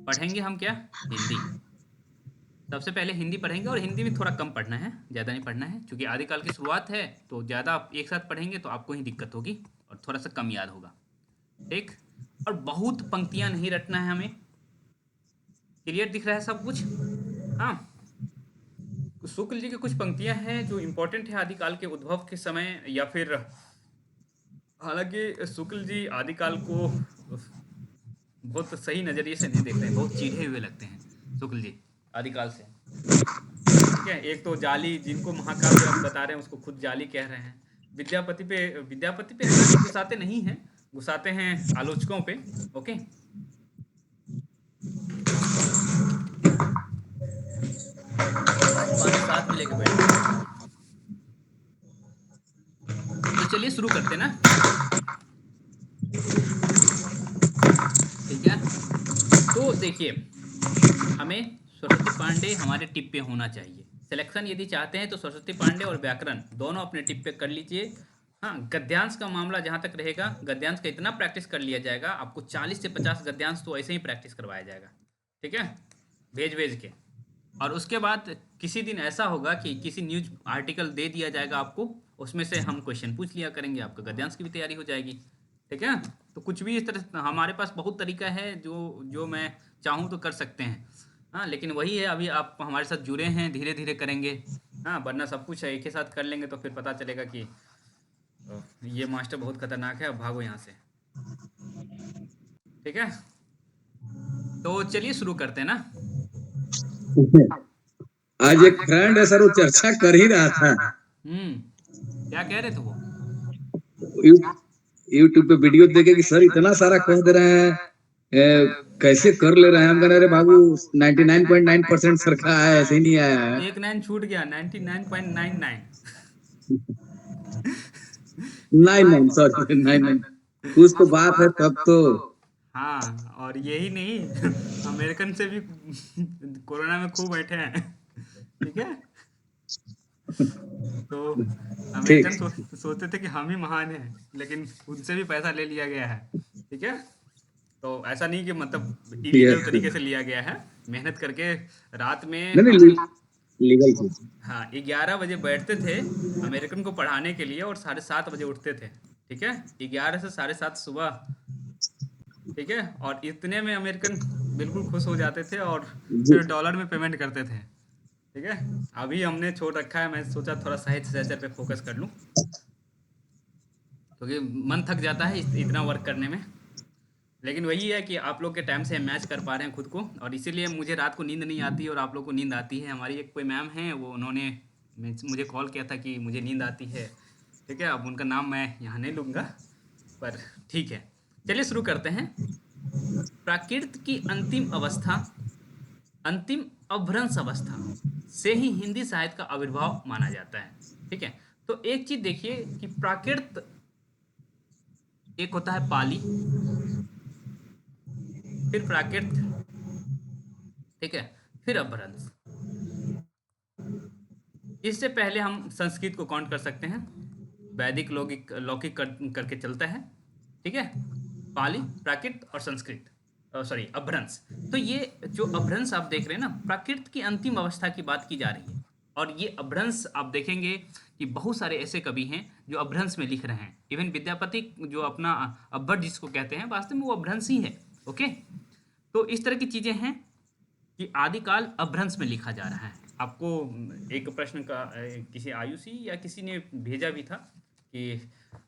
पढ़ेंगे हम क्या? हिंदी। सबसे पहले हिंदी पढ़ेंगे और हिंदी में थोड़ा कम पढ़ना है, ज़्यादा नहीं पढ़ना है, क्योंकि आदिकाल की शुरुआत है तो ज़्यादा आप एक साथ पढ़ेंगे तो आपको ही दिक्कत होगी और थोड़ा सा कम याद होगा। ठीक। और बहुत पंक्तियां नहीं रटना है हमें। क्लियर दिख रहा है सब कुछ? हाँ। शुक्ल जी की कुछ पंक्तियां हैं जो इम्पोर्टेंट है आदिकाल के उद्भव के समय, या फिर हालांकि शुक्ल जी आदिकाल को बहुत सही नजरिए से नहीं देखते हैं, बहुत चिढ़े हुए लगते हैं शुक्ल जी आदिकाल से। ठीक है। एक तो जाली, जिनको महाकाव्य आप बता रहे हैं उसको खुद जाली कह रहे हैं। विद्यापति पे हालांकि गुस्साते नहीं हैं, गुस्साते हैं आलोचकों पे। ओके। पानी साथ में लेके बैठे हैं। तो चलिए शुरू करते हैं ना। ठीक है। तो देखिए, हमें सरस्वती पांडे हमारे टिप पे होना चाहिए। सिलेक्शन यदि चाहते हैं तो सरस्वती पांडे और व्याकरण दोनों अपने टिप पे कर लीजिए। हाँ, गद्यांश का मामला जहां तक रहेगा, गद्यांश का इतना प्रैक्टिस कर लिया जाएगा, आपको 40 से 50 गद्यांश तो ऐसे ही प्रैक्टिस करवाया जाएगा। ठीक है, भेज भेज के। और उसके बाद किसी दिन ऐसा होगा कि किसी न्यूज आर्टिकल दे दिया जाएगा आपको, उसमें से हम क्वेश्चन पूछ लिया करेंगे, आपका गद्यांश की भी तैयारी हो जाएगी। ठीक है। तो कुछ भी इस तरह हमारे पास बहुत तरीका है, जो जो मैं चाहूँ तो कर सकते हैं। हाँ, लेकिन वही है, अभी आप हमारे साथ जुड़े हैं, धीरे धीरे करेंगे। हाँ, वरना सब कुछ एक ही साथ कर लेंगे तो फिर पता चलेगा कि ये मास्टर बहुत खतरनाक है, अब भागो यहाँ से। ठीक है। तो चलिए शुरू करते हैं ना। आज एक फ्रेंड है सर, वो चर्चा कर ही रहा था। क्या कह रहे थे वो? यूट्यूब पे वीडियो देखे कि सर इतना सारा कह दे रहे हैं, कैसे कर ले रहे हैं। हम कह रहे अरे बाबू 99.9% सर का है, ऐसे ही नहीं आया है। एक 9 छूट गया, 99.99। 99 सॉरी 99, कुछ तो बात है तब तो। हाँ, और यही नहीं, अमेरिकन से भी कोरोना में खूब बैठे हैं। ठीक है। तो ठीक। अमेरिकन सोचते थे कि हम ही महान हैं, लेकिन उनसे भी पैसा ले लिया गया है। ठीक है। तो ऐसा नहीं कि मतलब इलीगल नहीं तरीके से लिया गया है, मेहनत करके रात में हम। नहीं, लीगल चीज। हाँ, 11 बजे बैठते थे अमेरिकन को पढ़ाने के लिए और 7:30 बजे उठते थे। ठीक है। 11 से 7:30 सुबह। ठीक है। और इतने में अमेरिकन बिल्कुल खुश हो जाते थे और जी। फिर डॉलर में पेमेंट करते थे। ठीक है। अभी हमने छोड़ रखा है, मैं सोचा थोड़ा साहित्य सहचर पे फोकस कर लूँ, क्योंकि मन थक जाता है इतना वर्क करने में। लेकिन वही है कि आप लोग के टाइम से मैच कर पा रहे हैं खुद को, और इसीलिए मुझे रात को नींद नहीं आती और आप लोग को नींद आती है। हमारी एक कोई मैम है, वो उन्होंने मुझे कॉल किया था कि मुझे नींद आती है। ठीक है। अब उनका नाम मैं यहाँ नहीं लूँगा, पर ठीक है। चलिए शुरू करते हैं। प्राकृत की अंतिम अवस्था, अंतिम अभ्रंश अवस्था से ही हिंदी साहित्य का आविर्भाव माना जाता है। ठीक है। तो एक चीज देखिए कि प्राकृत, एक होता है पाली, फिर प्राकृत, ठीक है, फिर अपभ्रंश। इससे पहले हम संस्कृत को काउंट कर सकते हैं, वैदिक लौकिक लौकिक करके चलता है। ठीक है। पाली, प्राकृत और संस्कृत, सॉरी अपभ्रंश। तो ये जो अपभ्रंश आप देख रहे हैं ना, प्राकृत की अंतिम अवस्था की बात की जा रही है। और ये अपभ्रंश आप देखेंगे कि बहुत सारे ऐसे कवि हैं जो अपभ्रंश में लिख रहे हैं। इवन विद्यापति जो अपना अब्बर जिसको कहते हैं, वास्तव में वो अपभ्रंश ही है। ओके। तो इस तरह की चीजें हैं कि आदिकाल अपभ्रंश में लिखा जा रहा है। आपको एक प्रश्न का किसी आयुषी या किसी ने भेजा भी था कि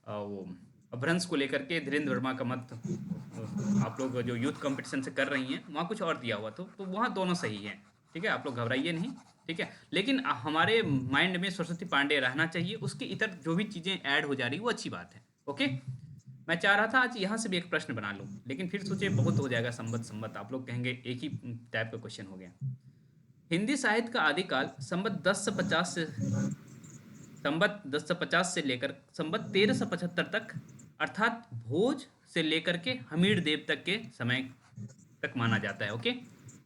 वो अपभ्रंश को लेकर के धीरेन्द्र वर्मा का मत, आप लोग जो यूथ कंपटीशन से कर रही हैं वहाँ कुछ और दिया हुआ, तो वहाँ दोनों सही हैं। ठीक है, आप लोग घबराइए नहीं। ठीक है। लेकिन हमारे माइंड में सरस्वती पांडे रहना चाहिए, उसके इतर जो भी चीज़ें ऐड हो जा रही वो अच्छी बात है। ओके। मैं चाह रहा था आज यहाँ से भी एक प्रश्न बना लूँ, लेकिन फिर सोचे बहुत हो जाएगा, संबत संबत आप लोग कहेंगे एक ही टाइप का क्वेश्चन हो गया। हिंदी साहित्य का आदिकाल संबत 1050 से लेकर संबत 1375 तक, अर्थात भोज से लेकर के हमीर देव तक के समय तक माना जाता है। ओके।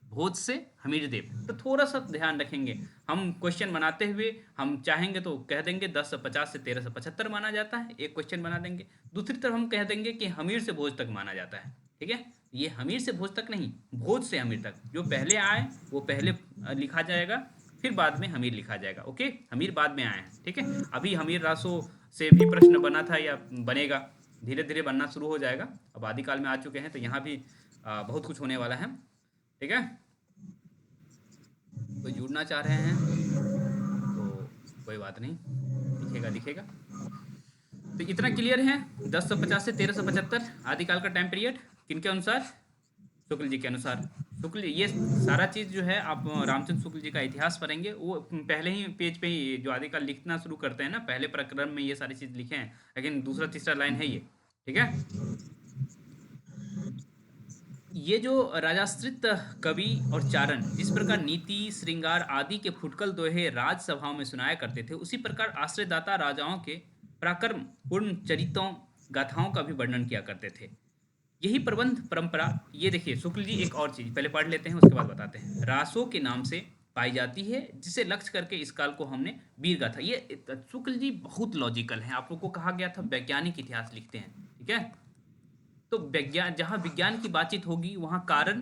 भोज से हमीर देव, तो थोड़ा सा ध्यान रखेंगे। हम क्वेश्चन बनाते हुए हम चाहेंगे तो कह देंगे 1050 से 1375 माना जाता है, एक क्वेश्चन बना देंगे। दूसरी तरफ हम कह देंगे कि हमीर से भोज तक माना जाता है। ठीक है। ये हमीर से भोज तक नहीं, भोज से हमीर तक, जो पहले आए वो पहले लिखा जाएगा, फिर बाद में हमीर लिखा जाएगा। ओके, हमीर बाद में आए हैं, ठीक है। अभी हमीर रासो से भी प्रश्न बना था या बनेगा, धीरे धीरे बनना शुरू हो जाएगा। अब आदिकाल में आ चुके हैं तो यहाँ भी बहुत कुछ होने वाला है, ठीक है। कोई जुड़ना चाह रहे हैं तो कोई बात नहीं, दिखेगा दिखेगा। तो इतना क्लियर है, 1050 से 1375 आदिकाल का टाइम पीरियड किनके अनुसार? शुक्ल जी के अनुसार। शुक्ल जी, ये सारा चीज़ जो है आप रामचंद्र शुक्ल जी का इतिहास पढ़ेंगे, वो पहले ही पेज पे ही जो आदिकाल लिखना शुरू करते हैं ना, पहले प्रकरण में ये सारी चीज़ लिखे हैं, लेकिन दूसरा तीसरा लाइन है ये, ठीक है। ये जो राजाश्रित कवि और चारण जिस प्रकार नीति श्रृंगार आदि के फुटकल दोहे राजसभाओं में सुनाया करते थे, उसी प्रकार आश्रयदाता राजाओं के पराक्रम पूर्ण चरितों गाथाओं का भी वर्णन किया करते थे। यही प्रबंध परंपरा, ये देखिए शुक्ल जी एक और चीज पहले पढ़ लेते हैं उसके बाद बताते हैं, रासो के नाम से पाई जाती है, जिसे लक्ष्य करके इस काल को हमने वीर गाथा। ये शुक्ल जी बहुत लॉजिकल हैं, आप लोग को कहा गया था वैज्ञानिक इतिहास लिखते हैं, ठीक है। तो विज्ञान, जहां विज्ञान की बातचीत होगी वहां कारण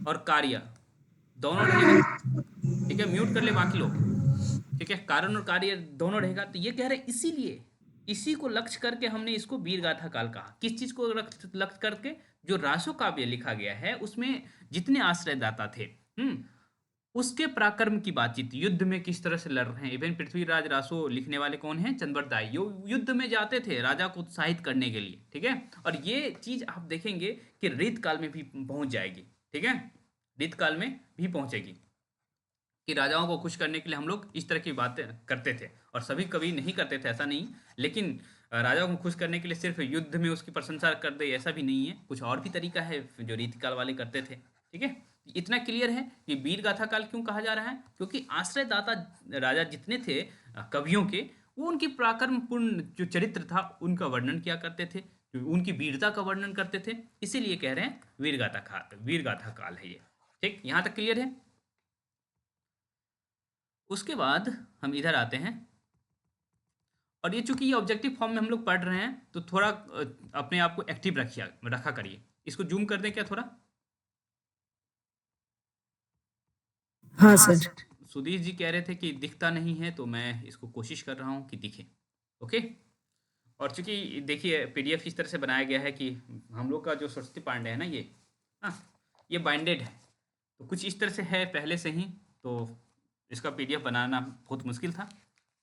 और कार्य दोनों रहेगा, ठीक है। म्यूट कर ले बाकी लोग, ठीक है। कारण और कार्य दोनों रहेगा। तो ये कह रहे हैं इसीलिए इसी को लक्ष्य करके हमने इसको वीर गाथा काल कहा। किस चीज को लक्ष्य करके? जो रासो काव्य लिखा गया है उसमें जितने आश्रयदाता थे, उसके पराक्रम की बातचीत, युद्ध में किस तरह से लड़ रहे हैं। इवन पृथ्वीराज रासो लिखने वाले कौन हैं? चंद्रवरदाई, जो युद्ध में जाते थे राजा को उत्साहित करने के लिए, ठीक है। और ये चीज आप देखेंगे कि रीत काल में भी पहुंच जाएगी, ठीक है। रीत काल में भी पहुंचेगी कि राजाओं को खुश करने के लिए हम लोग इस तरह की बातें करते थे। और सभी कवि नहीं करते थे ऐसा नहीं, लेकिन राजाओं को खुश करने के लिए सिर्फ युद्ध में उसकी प्रशंसा कर दे ऐसा भी नहीं है, कुछ और भी तरीका है जो रीतिकाल वाले करते थे, ठीक है। इतना क्लियर है कि वीर गाथा काल क्यों कहा जा रहा है, क्योंकि आश्रयदाता राजा जितने थे कवियों के, वो उनकी पराक्रम पूर्ण जो चरित्र था उनका वर्णन किया करते थे, उनकी वीरता का वर्णन करते थे, इसीलिए कह रहे हैं वीर गाथा काल है ये, ठीक। यहाँ तक क्लियर है। उसके बाद हम इधर आते हैं, और ये चूंकि ये ऑब्जेक्टिव फॉर्म में हम लोग पढ़ रहे हैं तो थोड़ा अपने आप को एक्टिव रखा करिए। इसको जूम कर दें क्या थोड़ा? हाँ सर। सुधीर जी कह रहे थे कि दिखता नहीं है, तो मैं इसको कोशिश कर रहा हूँ कि दिखे, ओके। और चूंकि देखिए पीडीएफ इस तरह से बनाया गया है कि हम लोग का जो सरस्वती पांडे है ना, ये ये बाइंडेड है, तो कुछ इस तरह से है पहले से ही, तो इसका पीडीएफ बनाना बहुत मुश्किल था,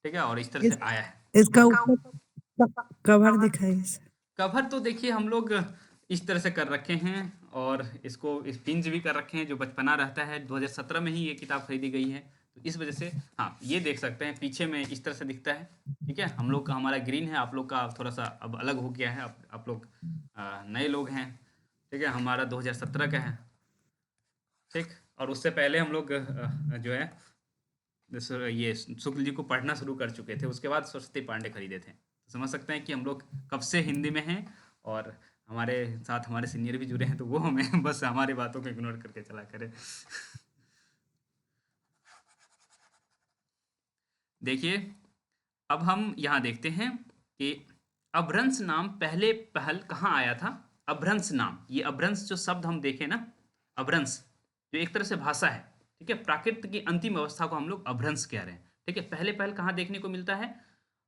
ठीक है। और इस तरह से आया है। इसका ऊपर कवर दिखाइए सर। कवर तो देखिए हम लोग इस तरह से कर रखे हैं, और इसको पिंच भी कर रखे हैं, जो बचपना रहता है। 2017 में ही ये किताब खरीदी गई है, तो इस वजह से हाँ ये देख सकते हैं पीछे में इस तरह से दिखता है, ठीक है। हम लोग का हमारा ग्रीन है, आप लोग का थोड़ा सा अब अलग हो गया है, आप लोग नए लोग हैं, ठीक है। हमारा 2017 का है, ठीक। और उससे पहले हम लोग जो है ये शुक्ल जी को पढ़ना शुरू कर चुके थे, उसके बाद सरस्वती पांडे खरीदे थे। तो समझ सकते हैं कि हम लोग कब से हिंदी में हैं, और हमारे साथ हमारे सीनियर भी जुड़े हैं, तो वो हमें बस हमारी बातों को इग्नोर करके चला करें। देखिए अब हम यहाँ देखते हैं कि अभ्रंश नाम पहले पहल कहाँ आया था। अभ्रंश नाम, ये अभ्रंश जो शब्द हम देखें ना, अभ्रंश जो एक तरह से भाषा है, ठीक है। प्राकृत की अंतिम अवस्था को हम लोग अभ्रंश कह रहे हैं, ठीक है। पहले पहल कहाँ देखने को मिलता है?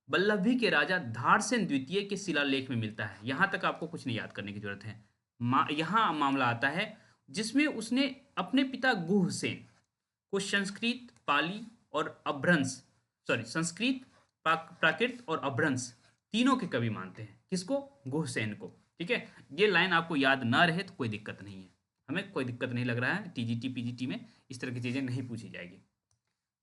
वल्लभी के राजा धारसेन द्वितीय के शिलालेख में मिलता है। यहाँ तक आपको कुछ नहीं याद करने की जरूरत है। यहाँ मामला आता है जिसमें उसने अपने पिता गुहसेन को संस्कृत, पाली और अभ्रंश, संस्कृत, प्राकृत और अभ्रंश तीनों के कवि मानते हैं। किसको? गुहसेन को, ठीक है। ये लाइन आपको याद ना रहे तो कोई दिक्कत नहीं है, हमें कोई दिक्कत नहीं लग रहा है। टीजीटी पीजीटी में इस तरह की चीज़ें नहीं पूछी जाएगी,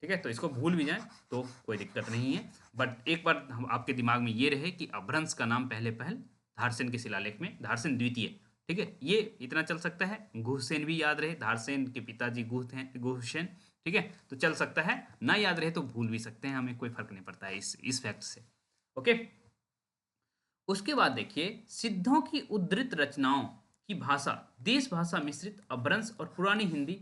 ठीक है। तो इसको भूल भी जाए तो कोई दिक्कत नहीं है, बट एक बार हम आपके दिमाग में ये रहे कि अभ्रंश का नाम पहले पहल धारसेन के शिलालेख में, धारसेन द्वितीय, ठीक है। ये इतना चल सकता है। गुहसेन भी याद रहे, धारसेन के पिताजी गुहसेन, ठीक है। तो चल सकता है, ना याद रहे तो भूल भी सकते हैं, हमें कोई फर्क नहीं पड़ता है इस फैक्ट से, ओके। उसके बाद देखिए सिद्धों की उद्धृत रचनाओं की भाषा देश भाषा मिश्रित अभ्रंश और पुरानी हिंदी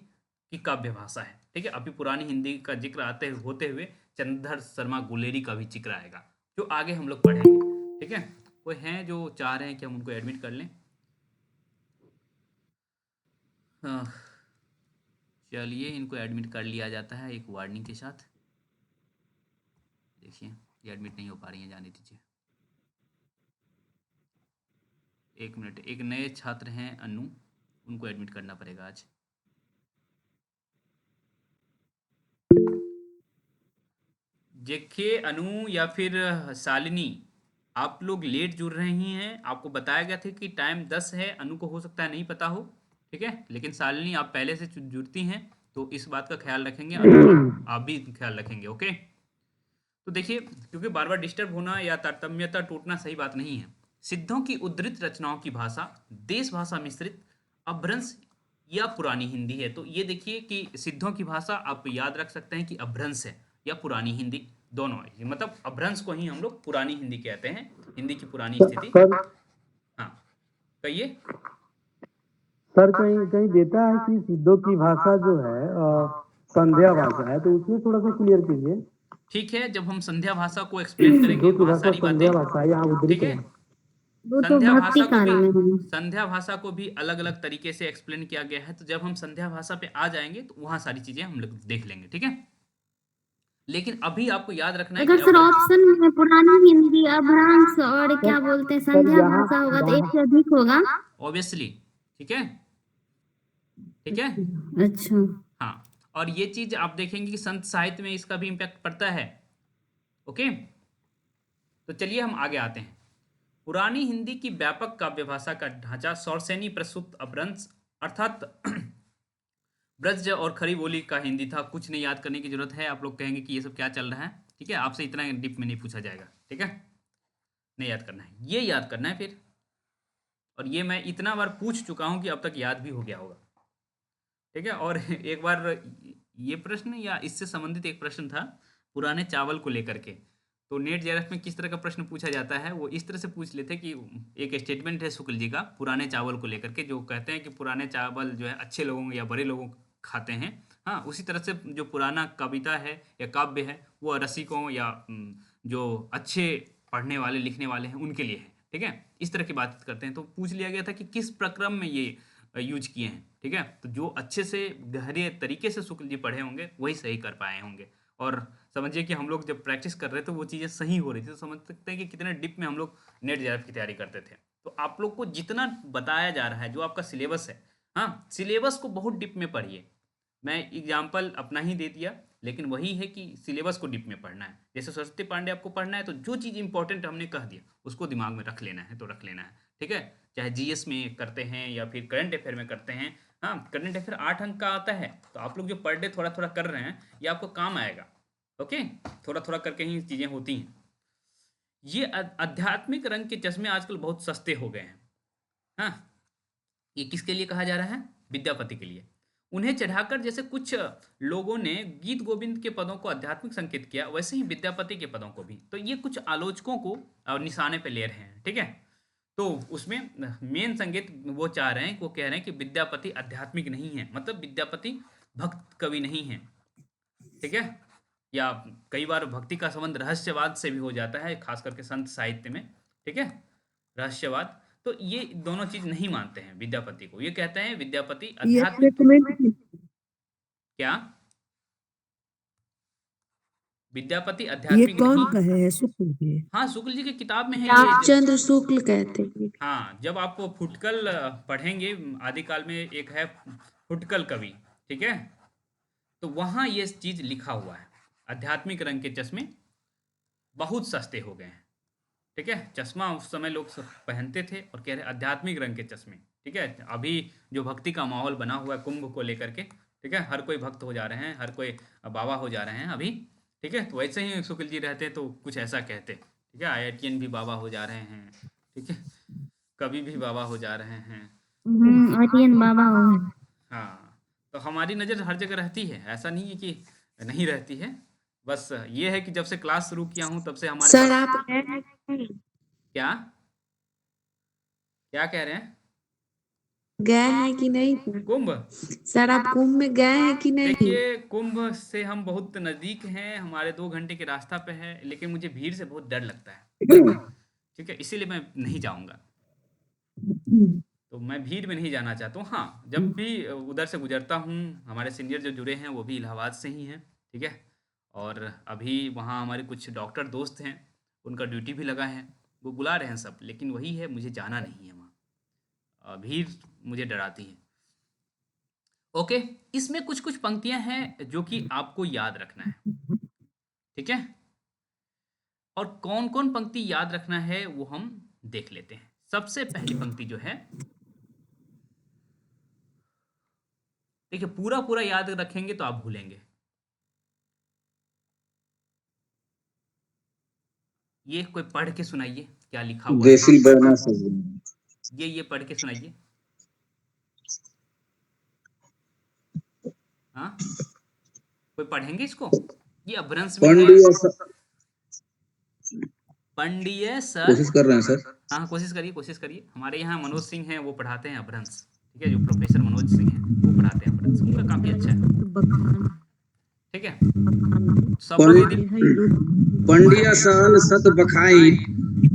की काव्य भाषा है, ठीक है। अभी पुरानी हिंदी का जिक्र होते हुए चंद्रधर शर्मा गुलेरी का भी जिक्र आएगा, जो आगे हम लोग पढ़ेंगे, ठीक है। कोई हैं जो चाह रहे हैं कि हम उनको एडमिट कर लें? चलिए इनको एडमिट कर लिया जाता है एक वार्निंग के साथ। देखिए ये एडमिट नहीं हो पा रही हैं, जाने दीजिए। एक मिनट, एक नए छात्र हैं अनु, उनको एडमिट करना पड़ेगा आज। देखिए अनु या फिर शालिनी, आप लोग लेट जुड़ रही हैं। आपको बताया गया था कि टाइम 10 है। अनु को हो सकता है नहीं पता हो, ठीक है, लेकिन शालिनी आप पहले से जुड़ती हैं तो इस बात का ख्याल रखेंगे। अनु आप भी ख्याल रखेंगे, ओके। तो देखिए, क्योंकि बार बार डिस्टर्ब होना या तारतम्यता टूटना सही बात नहीं है। सिद्धों की उद्धृत रचनाओं की भाषा देश भाषा मिश्रित, अपभ्रंश या पुरानी हिंदी है। तो ये देखिए कि सिद्धों की भाषा आप याद रख सकते हैं कि अपभ्रंश है या पुरानी हिंदी, दोनों है। मतलब अपभ्रंश को ही हम लोग पुरानी हिंदी कहते हैं, हिंदी की पुरानी स्थिति। सर हाँ कहिए। सर कहीं कहीं देता है कि सिद्धों की भाषा जो है संध्या भाषा है, तो उसमें थोड़ा सा क्लियर कीजिए। ठीक है, जब हम संध्या भाषा को एक्सप्लेन करेंगे सिद्धों की बहुत भाषा सारी संध्या बातें, भाषा यहाँ ठीक उद्धृत है। है। वो तो संध्या भक्ति भाषा को काल में भी है। संध्या भाषा को भी अलग अलग तरीके से एक्सप्लेन किया गया है। तो जब हम संध्या भाषा पे आ जाएंगे तो वहां सारी चीजें हम लोग देख लेंगे, ठीक है। लेकिन अभी आपको याद रखना है अगर कि सर अब ऑप्शन में पुरानी हिंदी, अपभ्रंश और क्या बोलते हैं सर संध्या यहाँ भाषा होगा तो एक से अधिक होगा। ऑब्वियसली, ठीक है, ठीक है। अच्छा, हाँ, और ये चीज आप देखेंगे कि संत साहित्य में इसका भी इम्पैक्ट पड़ता है, ओके। तो चलिए हम आगे आते हैं। पुरानी हिंदी की व्यापक काव्य भाषा का ढांचा सौरसेनी प्रस्तुत अपभ्रंश अर्थात ब्रज और खड़ी बोली का हिंदी था। कुछ नहीं याद करने की जरूरत है। आप लोग कहेंगे कि ये सब क्या चल रहा है, ठीक है, आपसे इतना डीप में नहीं पूछा जाएगा, ठीक है, नहीं याद करना है, ये याद करना है फिर। और ये मैं इतना बार पूछ चुका हूं कि अब तक याद भी हो गया होगा, ठीक है। और एक बार ये प्रश्न या इससे संबंधित एक प्रश्न था पुराने चावल को लेकर के। तो नेट जेआरएफ में किस तरह का प्रश्न पूछा जाता है, वो इस तरह से पूछ लेते कि एक स्टेटमेंट है शुक्ल जी का पुराने चावल को लेकर के, जो कहते हैं कि पुराने चावल जो है अच्छे लोगों या बड़े लोगों खाते हैं। हाँ, उसी तरह से जो पुराना कविता है या काव्य है वो रसिकों या जो अच्छे पढ़ने वाले लिखने वाले हैं उनके लिए है, ठीक है। इस तरह की बात करते हैं। तो पूछ लिया गया था कि किस प्रक्रम में ये यूज किए हैं, ठीक है। तो जो अच्छे से गहरे तरीके से शुक्ल जी पढ़े होंगे वही सही कर पाए होंगे। और समझिए कि हम लोग जब प्रैक्टिस कर रहे थे वो चीज़ें सही हो रही थी। तो समझ सकते हैं कि कितने डिप में हम लोग नेट जेआरएफ की तैयारी करते थे। तो आप लोग को जितना बताया जा रहा है, जो आपका सिलेबस है, हाँ, सिलेबस को बहुत डिप में पढ़िए। मैं एग्जाम्पल अपना ही दे दिया, लेकिन वही है कि सिलेबस को डिप में पढ़ना है। जैसे सरस्वती पांडे आपको पढ़ना है तो जो चीज़ इंपॉर्टेंट हमने कह दिया उसको दिमाग में रख लेना है, तो रख लेना है, ठीक है। चाहे जीएस में करते हैं या फिर करंट अफेयर में करते हैं। हाँ, करंट अफेयर 8 अंक का आता है, तो आप लोग जो पर डे थोड़ा थोड़ा कर रहे हैं ये आपको काम आएगा, ओके। थोड़ा थोड़ा करके ही चीज़ें होती हैं। ये आध्यात्मिक रंग के चश्मे आजकल बहुत सस्ते हो गए हैं। हाँ, ये किसके लिए कहा जा रहा है? विद्यापति के लिए। उन्हें चढ़ाकर जैसे कुछ लोगों ने गीत गोविंद के पदों को आध्यात्मिक संकेत किया, वैसे ही विद्यापति के पदों को भी। तो ये कुछ आलोचकों को निशाने पे ले रहे हैं, ठीक है। तो उसमें मेन संकेत वो चाह रहे हैं, वो कह रहे हैं कि विद्यापति आध्यात्मिक नहीं है, मतलब विद्यापति भक्त कवि नहीं है, ठीक है। या कई बार भक्ति का संबंध रहस्यवाद से भी हो जाता है, खास करके संत साहित्य में, ठीक है, रहस्यवाद। तो ये दोनों चीज नहीं मानते हैं विद्यापति को। ये कहते हैं विद्यापति ये आध्यात्मिक स्टेटमेंट क्या विद्यापति ये आध्यात्मिक कौन नहीं। कहे है? शुक्ल जी। हाँ, शुक्ल जी की किताब में है ये। रामचंद्र शुक्ल कहते हैं। हाँ, जब आप फुटकल पढ़ेंगे आदिकाल में, एक है फुटकल कवि, ठीक है, तो वहां ये चीज लिखा हुआ है। आध्यात्मिक रंग के चश्मे बहुत सस्ते हो गए हैं, ठीक है। चश्मा उस समय लोग सब पहनते थे और कह रहे आध्यात्मिक रंग के चश्मे, ठीक है। अभी जो भक्ति का माहौल बना हुआ है कुंभ को लेकर के, ठीक है, हर कोई भक्त हो जा रहे हैं, हर कोई बाबा हो जा रहे हैं अभी, ठीक है। तो वैसे ही शुक्ल जी रहते तो कुछ ऐसा कहते, ठीक है। आईआईटीएन भी बाबा हो जा रहे हैं, ठीक है, कवि भी बाबा हो जा रहे हैं। आर्यन बाबा हो गए। हाँ, तो हमारी नज़र हर जगह रहती है, ऐसा नहीं है कि नहीं रहती है। बस ये है कि जब से क्लास शुरू किया हूँ तब से हमारे सर पास आप गए हैं कि नहीं? क्या क्या कह रहे हैं? गए हैं कि नहीं? कुंभ? सर आप कुंभ में गए हैं कि नहीं? देखिए, कुंभ से हम बहुत नज़दीक हैं, हमारे 2 घंटे के रास्ता पे है, लेकिन मुझे भीड़ से बहुत डर लगता है, ठीक है, इसीलिए मैं नहीं जाऊंगा। तो मैं भीड़ में नहीं जाना चाहता हूँ। हाँ, जब भी उधर से गुजरता हूँ, हमारे सीनियर जो जुड़े हैं वो भी इलाहाबाद से ही हैं, ठीक है? और अभी वहाँ हमारे कुछ डॉक्टर दोस्त हैं, उनका ड्यूटी भी लगा है, वो बुला रहे हैं सब, लेकिन वही है, मुझे जाना नहीं है वहाँ। भीड़ मुझे डराती है। ओके, इसमें कुछ कुछ पंक्तियां हैं जो कि आपको याद रखना है, ठीक है? और कौन कौन पंक्ति याद रखना है वो हम देख लेते हैं। सबसे पहली पंक्ति जो है, देखिए पूरा पूरा याद रखेंगे तो आप भूलेंगे। ये कोई पढ़ के सुनाइए क्या लिखा हुआ है। देसी बना सब। ये पढ़ के सुनाइए। हाँ, कोई पढ़ेंगे इसको? ये अपभ्रंश में है। पंडिय सर, कोशिश कर रहे हैं सर। हाँ कोशिश करिए, कोशिश करिए। हमारे यहाँ मनोज सिंह हैं, वो पढ़ाते हैं अपभ्रंश, ठीक है? जो प्रोफेसर मनोज सिंह हैं वो पढ़ाते हैं अपभ्रंश, उनका काफी अच्छा है, बखान ठीक है? बखान सब लोग यदि पंडिया साल सत बखाई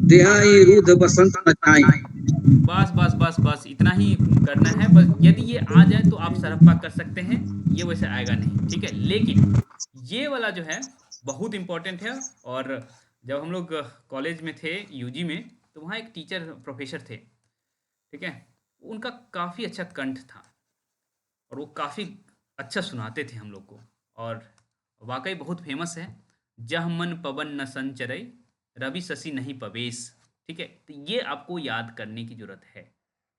देहाई रुध बसंत मचाई। बस बस बस बस इतना ही करना है। बस यदि ये आ जाए तो आप सरहप्पा कर सकते हैं, ये वैसे आएगा नहीं, ठीक है? लेकिन ये वाला जो है बहुत इंपॉर्टेंट है। और जब हम लोग कॉलेज में थे, यूजी में, तो वहाँ एक टीचर प्रोफेसर थे, ठीक है? उनका काफ़ी अच्छा कंठ था और वो काफ़ी अच्छा सुनाते थे हम लोग को, और वाकई बहुत फेमस है। जह मन पवन न संचरई रवि शशि नहीं पवेश, ठीक है? तो ये आपको याद करने की जरूरत है,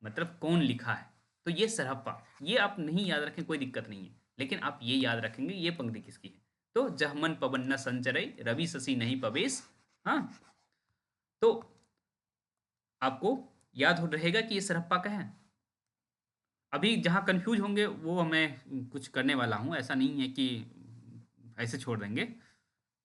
मतलब कौन लिखा है। तो ये सरहप्पा, ये आप नहीं याद रखें कोई दिक्कत नहीं है, लेकिन आप ये याद रखेंगे ये पंक्ति किसकी है। तो जह मन पवन न संचरई रवि शशि नहीं पवेश, हाँ, तो आपको याद हो रहेगा कि ये सरहप्पा का है। अभी जहाँ कंफ्यूज होंगे वो मैं कुछ करने वाला हूँ, ऐसा नहीं है कि ऐसे छोड़ देंगे,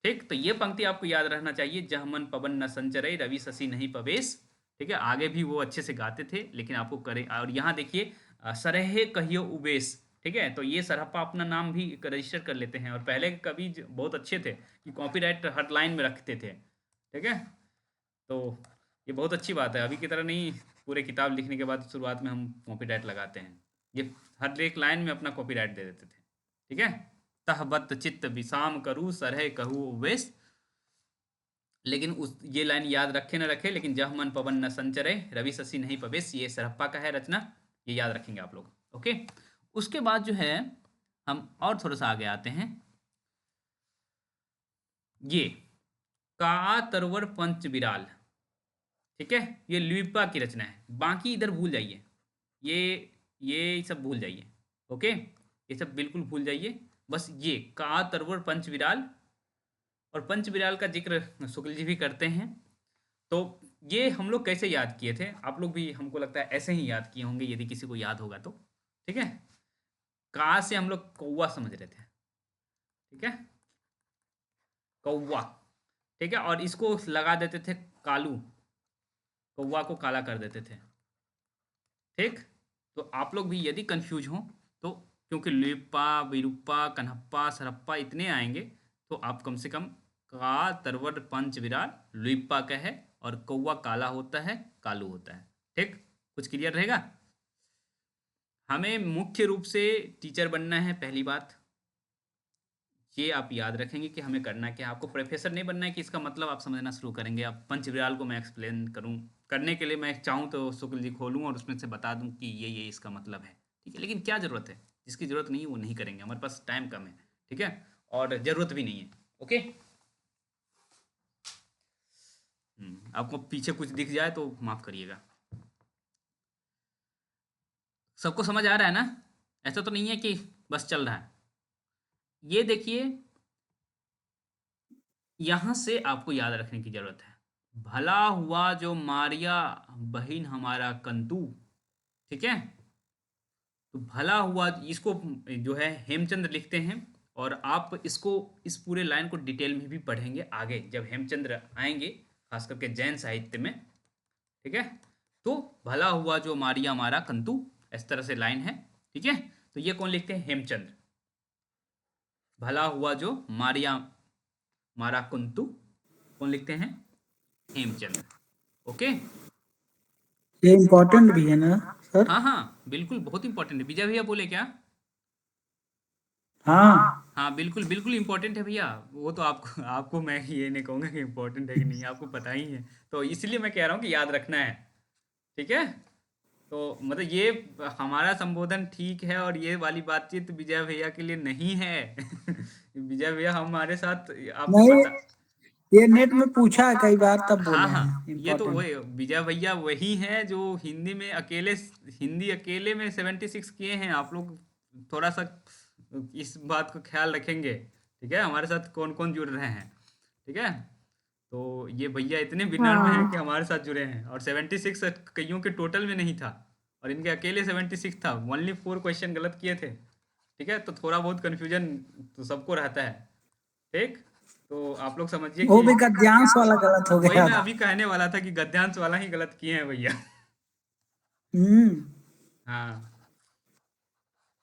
ठीक? तो ये पंक्ति आपको याद रहना चाहिए, जह मन पवन न संचरई रवि शशि नहीं पवेश, ठीक है? आगे भी वो अच्छे से गाते थे, लेकिन आपको करे। और यहाँ देखिए सरहे कहियो उबेश, ठीक है? तो ये सरहप्पा अपना नाम भी रजिस्टर कर लेते हैं। और पहले के कवि बहुत अच्छे थे कि कॉपीराइट हर लाइन में रखते थे, ठीक है? तो ये बहुत अच्छी बात है। अभी की तरह नहीं पूरे किताब लिखने के बाद शुरुआत में हम कॉपीराइट लगाते हैं, ये हर एक लाइन में अपना कॉपीराइट दे देते थे, ठीक है? तहबत चित्त विसाम करूँ सरह कहूँ उवेश, लेकिन उस ये लाइन याद रखे न रखे, लेकिन जह मन पवन न संचरे रवि शशि नहीं पवेश, ये सरहप्पा का है रचना, ये याद रखेंगे आप लोग। ओके, उसके बाद जो है हम और थोड़ा सा आगे आते हैं। ये का तरवर पंच विराल, ठीक है? ये ल्यूपा की रचना है, बाकी इधर भूल जाइए, ये सब भूल जाइए। ओके, ये सब बिल्कुल भूल जाइए। बस ये का तरवर पंच विराल, और पंच विराल का जिक्र शुक्ल जी भी करते हैं। तो ये हम लोग कैसे याद किए थे, आप लोग भी हमको लगता है ऐसे ही याद किए होंगे, यदि किसी को याद होगा तो, ठीक है? का से हम लोग कौवा समझ रहे थे, ठीक है? कौवा, ठीक है? और इसको लगा देते थे कालू, कौवा को काला कर देते थे, ठीक? तो आप लोग भी यदि कंफ्यूज हो तो, क्योंकि लेपा विरूपा कन्हप्पा सरहप्पा इतने आएंगे, तो आप कम से कम का तरवर पंच विराल लुइप्पा का है, और कौवा काला होता है कालू होता है, ठीक? कुछ क्लियर रहेगा? हमें मुख्य रूप से टीचर बनना है, पहली बात ये आप याद रखेंगे कि हमें करना क्या है। आपको प्रोफेसर नहीं बनना है कि इसका मतलब आप समझना शुरू करेंगे। अब पंच विराल को मैं एक्सप्लेन करूं, करने के लिए मैं चाहूँ तो शुक्ल जी खोलूँ और उसमें से बता दूं कि ये इसका मतलब है, ठीक है? लेकिन क्या ज़रूरत है, जिसकी ज़रूरत नहीं है वो नहीं करेंगे, हमारे पास टाइम कम है, ठीक है? और ज़रूरत भी नहीं है। ओके, आपको पीछे कुछ दिख जाए तो माफ़ करिएगा। सबको समझ आ रहा है ना? ऐसा तो नहीं है कि बस चल रहा है। ये देखिए, यहाँ से आपको याद रखने की जरूरत है, भला हुआ जो मारिया बहिन हमारा कंतु, ठीक है? तो भला हुआ, इसको जो है हेमचंद्र लिखते हैं, और आप इसको इस पूरे लाइन को डिटेल में भी पढ़ेंगे आगे जब हेमचंद्र आएंगे, खास करके जैन साहित्य में, ठीक है? तो भला हुआ जो मारिया मारा कंतु, इस तरह से लाइन है, ठीक है? तो ये कौन लिखते हैं? हेमचंद्र। भला हुआ जो मारिया मारा कुंतु कौन लिखते हैं? हेमचंद्र। ओके, ये इम्पोर्टेंट भी है ना? सर? हाँ बिल्कुल बहुत इंपॉर्टेंट है। विजय भैया बोले क्या? हाँ। हाँ बिल्कुल बिल्कुल इम्पोर्टेंट है भैया। वो तो आपको आपको मैं ये नहीं कहूँगा कि इम्पोर्टेंट है कि नहीं, आपको पता ही है। तो इसलिए मैं कह रहा हूँ कि याद रखना है। ठीक है, तो मतलब ये हमारा संबोधन ठीक है, और ये वाली बातचीत विजय भैया के लिए नहीं है। विजय भैया हमारे साथ, आपको नहीं, पता। ये नेट में पूछा है कई बार तब बोले हाँ हैं ये तो इम्पोर्टेंट। वही विजय भैया वही हैं जो हिंदी अकेले में 76 किए हैं। आप लोग थोड़ा सा इस बात को ख्याल रखेंगे। ठीक है, हमारे साथ कौन कौन जुड़ रहे हैं। ठीक है, तो ये भैया इतने विनम्र हैं कि हाँ हमारे साथ जुड़े हैं, और 76 कईयों के टोटल में नहीं था, और इनके अकेले 76 था। ओनली 4 क्वेश्चन गलत किए थे। ठीक है, तो थोड़ा बहुत कन्फ्यूजन तो सबको रहता है। ठीक, तो आप लोग समझिए वो कि भी गद्यांश वाला गलत हो वही गया मैं था। अभी कहने वाला था कि गद्यांश वाला ही गलत किए हैं भैया। हम्म। हाँ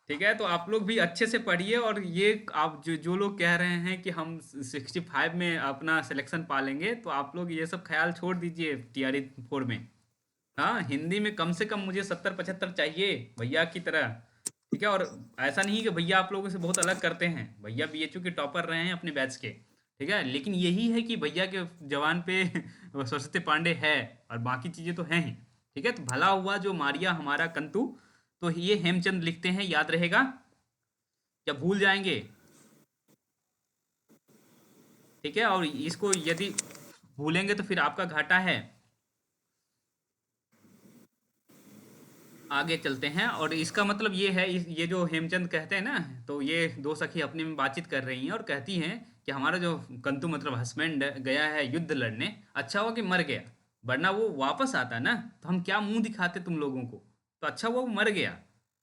ठीक है, तो आप लोग भी अच्छे से पढ़िए, और ये आप जो जो लोग कह रहे हैं कि हम 65 में अपना सिलेक्शन पालेंगे, तो आप लोग ये सब ख्याल छोड़ दीजिए टीआरई 4 में। हाँ, हिंदी में कम से कम मुझे 70-75 चाहिए भैया की तरह। ठीक है, और ऐसा नहीं कि भैया आप लोगों से बहुत अलग करते हैं। भैया बीएचयू के टॉपर रहे हैं अपने बैच के। ठीक है, लेकिन यही है कि भैया के जवान पे सरस्वती पांडे है, और बाकी चीज़ें तो हैं ही। ठीक है, तो भला हुआ जो मारिया हमारा कंतु, तो ये हेमचंद लिखते हैं, याद रहेगा या भूल जाएंगे? ठीक है, और इसको यदि भूलेंगे तो फिर आपका घाटा है। आगे चलते हैं, और इसका मतलब ये है, ये जो हेमचंद कहते हैं ना, तो ये दो सखी अपने में बातचीत कर रही हैं और कहती हैं कि हमारा जो कंतु मतलब हस्बैंड गया है युद्ध लड़ने, अच्छा हुआ कि मर गया, वरना वो वापस आता ना तो हम क्या मुंह दिखाते तुम लोगों को। तो अच्छा हुआ वो मर गया।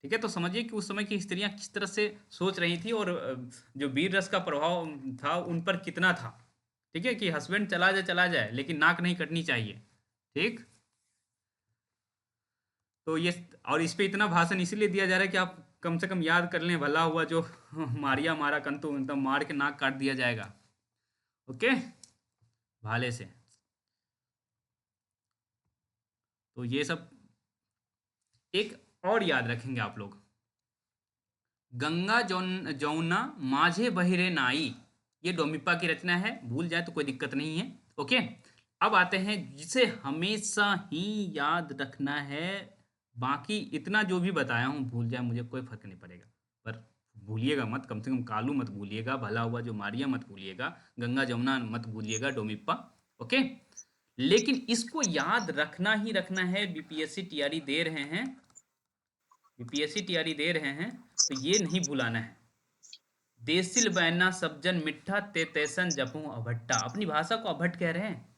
ठीक है, तो समझिए कि उस समय की स्त्रियां किस तरह से सोच रही थी, और जो वीर रस का प्रभाव था उन पर कितना था। ठीक है, कि हस्बैंड चला जाए लेकिन नाक नहीं कटनी चाहिए। ठीक, तो ये, और इस पे इतना भाषण इसीलिए दिया जा रहा है कि आप कम से कम याद कर लें, भला हुआ जो मारिया मारा कंतु, मतलब मार के नाक काट दिया जाएगा। ओके, भाले से। तो ये सब एक और याद रखेंगे आप लोग, गंगा जौना माझे बहिरे नाई, ये डोमिप्पा की रचना है, भूल जाए तो कोई दिक्कत नहीं है। ओके, अब आते हैं जिसे हमेशा ही याद रखना है। बाकी इतना जो भी बताया हूँ भूल जाए मुझे कोई फर्क नहीं पड़ेगा, पर भूलिएगा मत, कम से कम कालू मत भूलिएगा, भला हुआ जो मारिया मत भूलिएगा, गंगा जमुना मत भूलिएगा, डोमिप्पा। ओके, लेकिन इसको याद रखना ही रखना है। बीपीएससी टीआरई दे रहे हैं, बीपीएससी टीआरई दे रहे हैं, तो ये नहीं भुलाना है। देसिल बैना सब्जन मिठा ते तैसन जपू अभट्टा, अपनी भाषा को अभट्ट कह रहे हैं।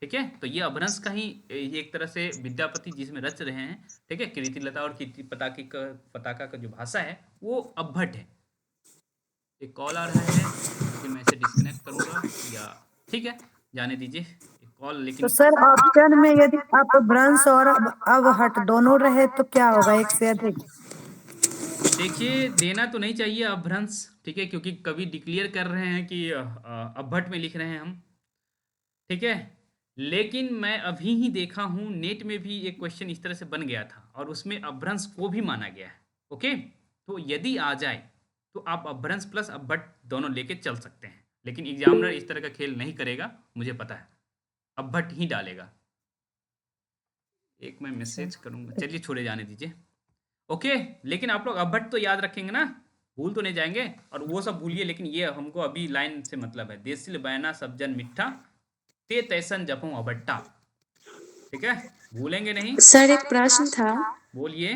ठीक है, तो ये अभ्रंश का ही एक तरह से विद्यापति जिसमें रच रहे हैं। ठीक है, कीर्तिलता और कीर्ति पताका का जो भाषा है वो अभट्ट है। एक कॉल आ रहा है, लेकिन मैं इसे डिस्कनेक्ट करूंगा, या ठीक है जाने दीजिए एक कॉल, तो लेकिन सर ऑप्शन में यदि आप भ्रंश और अब हट दोनों रहे तो क्या होगा, एक से अधिक? देखिए देना तो नहीं चाहिए अभ्रंश। ठीक है, क्योंकि कवि डिक्लेयर कर रहे हैं कि अभट्ट में लिख रहे हैं हम। ठीक है, लेकिन मैं अभी ही देखा हूँ नेट में भी एक क्वेश्चन इस तरह से बन गया था, और उसमें अभ्रंश को भी माना गया है। ओके, तो यदि आ जाए तो आप अभ्रंश प्लस अभट्ट दोनों लेके चल सकते हैं, लेकिन एग्जामिनर इस तरह का खेल नहीं करेगा, मुझे पता है, अभट्ट ही डालेगा। एक मैं मैसेज करूंगा, चलिए छोड़े जाने दीजिए। ओके, लेकिन आप लोग अभट्ट तो याद रखेंगे ना, भूल तो नहीं जाएंगे, और वो सब भूलिए, लेकिन ये हमको अभी लाइन से मतलब है, देसिल बैना सब्जन मिठा ते तैसन जपू अभट्टा। ठीक है, भूलेंगे नहीं। सर एक प्रश्न था। बोलिए।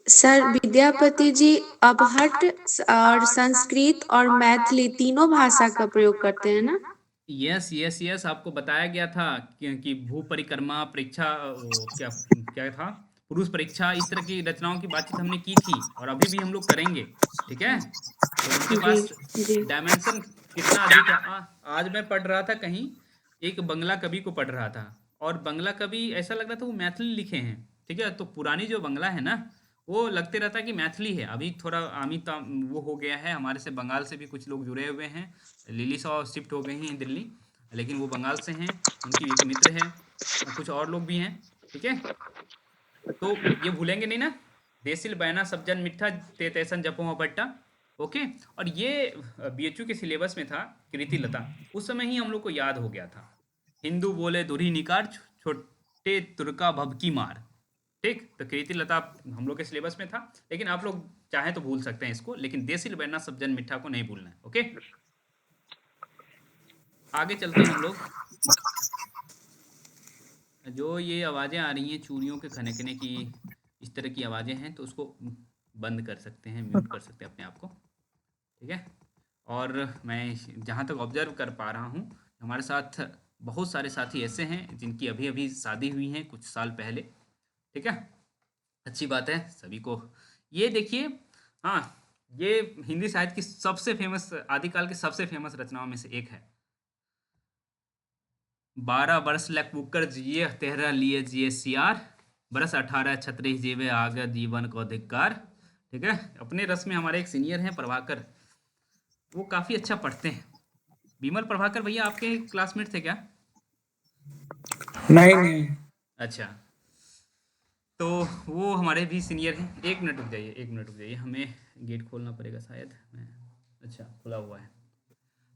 सर विद्यापति जी अबहट्ट और संस्कृत और मैथिली तीनों भाषा का प्रयोग करते हैं ना? यस यस यस, आपको बताया गया था कि भू परिक्रमा परीक्षा, क्या क्या था, पुरुष परीक्षा, इस तरह की रचनाओं की बातचीत हमने की थी, और अभी भी हम लोग करेंगे। ठीक है, तो उनके जी पास जी। डायमेंशन कितना अधिक है। आज मैं पढ़ रहा था कहीं, एक बंगला कवि को पढ़ रहा था, और बंगला कवि ऐसा लग रहा था वो मैथिली लिखे हैं। ठीक है, तो पुरानी जो बंगला है ना, वो लगते रहता है कि मैथिली है। अभी थोड़ा आमिता वो हो गया है, हमारे से बंगाल से भी कुछ लोग जुड़े हुए हैं, लिली सौ शिफ्ट हो गई हैं दिल्ली, लेकिन वो बंगाल से हैं, उनकी एक मित्र है, कुछ और लोग भी हैं। ठीक है, तो ये भूलेंगे नहीं ना, देसिल बैना सब्जन मिठा ते तैसन जपो बट्टा। ओके, और ये बीएचयू के सिलेबस में था, कृति लता, उस समय ही हम लोग को याद हो गया था। हिंदू बोले दुरी निकार, छोटे तुर्का भबकी मार। ठीक, तो कृति लता हम लोग के सिलेबस में था, लेकिन आप लोग चाहें तो भूल सकते हैं इसको, लेकिन देसिल बैना सब्जन मिठा को नहीं भूलना है। ओके, आगे चलते हैं हम लोग। जो ये आवाज़ें आ रही हैं चूड़ियों के खनकने की, इस तरह की आवाज़ें हैं, तो उसको बंद कर सकते हैं, म्यूट कर सकते हैं अपने आप को। ठीक है, और मैं जहाँ तक ऑब्जर्व कर पा रहा हूँ, हमारे साथ बहुत सारे साथी ऐसे हैं जिनकी अभी अभी शादी हुई हैं कुछ साल पहले। ठीक है, अच्छी बात है सभी को। ये देखिए, हाँ, ये हिंदी साहित्य की सबसे फेमस, आदिकाल की सबसे फेमस रचनाओं में से एक है। 12 बरस लक मुक्कर जिए 13 लिए जिए सियार, बरस 18 छत्री जीवे आगे जीवन को धिक्कार। ठीक है, अपने रस में हमारे एक सीनियर हैं प्रभाकर, वो काफ़ी अच्छा पढ़ते हैं। विमल प्रभाकर भैया आपके क्लासमेट थे क्या? नहीं। अच्छा, तो वो हमारे भी सीनियर हैं। एक मिनट रुक जाइए, हमें गेट खोलना पड़ेगा शायद। अच्छा, खुला हुआ है।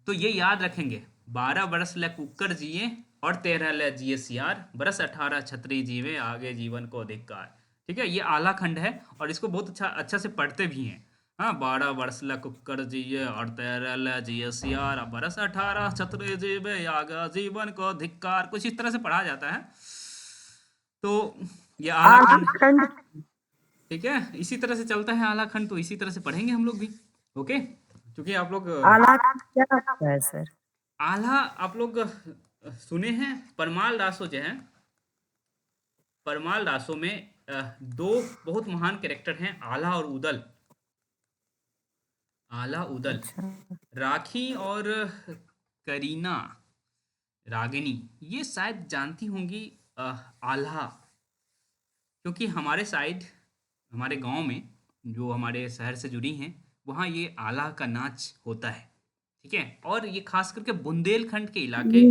तो ये याद रखेंगे, 12 बरस ल कुकर जिए और 13 ल जिए सियार, बरस 18 छत्री जीवे आगे जीवन को धिक्कार। ठीक है, ये आला खंड है और इसको बहुत अच्छा से पढ़ते भी हैं। हाँ, 12 बरस ल कुकर जिए और 13 ल जिए सियार, बरस 18 छत्री जीवे आगे जीवन को धिक्कार, कुछ इस तरह से पढ़ा जाता है। तो ये आला खंड, ठीक है, इसी तरह से चलता है आला खंड, तो इसी तरह से पढ़ेंगे हम लोग भी। ओके, क्योंकि आप लोग आला क्या होता है सर? आला आप लोग सुने हैं, परमाल दासो जो है, परमाल दासो में दो बहुत महान कैरेक्टर हैं, आला और उदल। आला उदल, राखी और करीना रागिनी, ये शायद जानती होंगी आल्हा, क्योंकि हमारे साइड, हमारे गांव में, जो हमारे शहर से जुड़ी हैं, वहाँ ये आला का नाच होता है। ठीक है, और ये खास करके बुंदेलखंड के इलाके,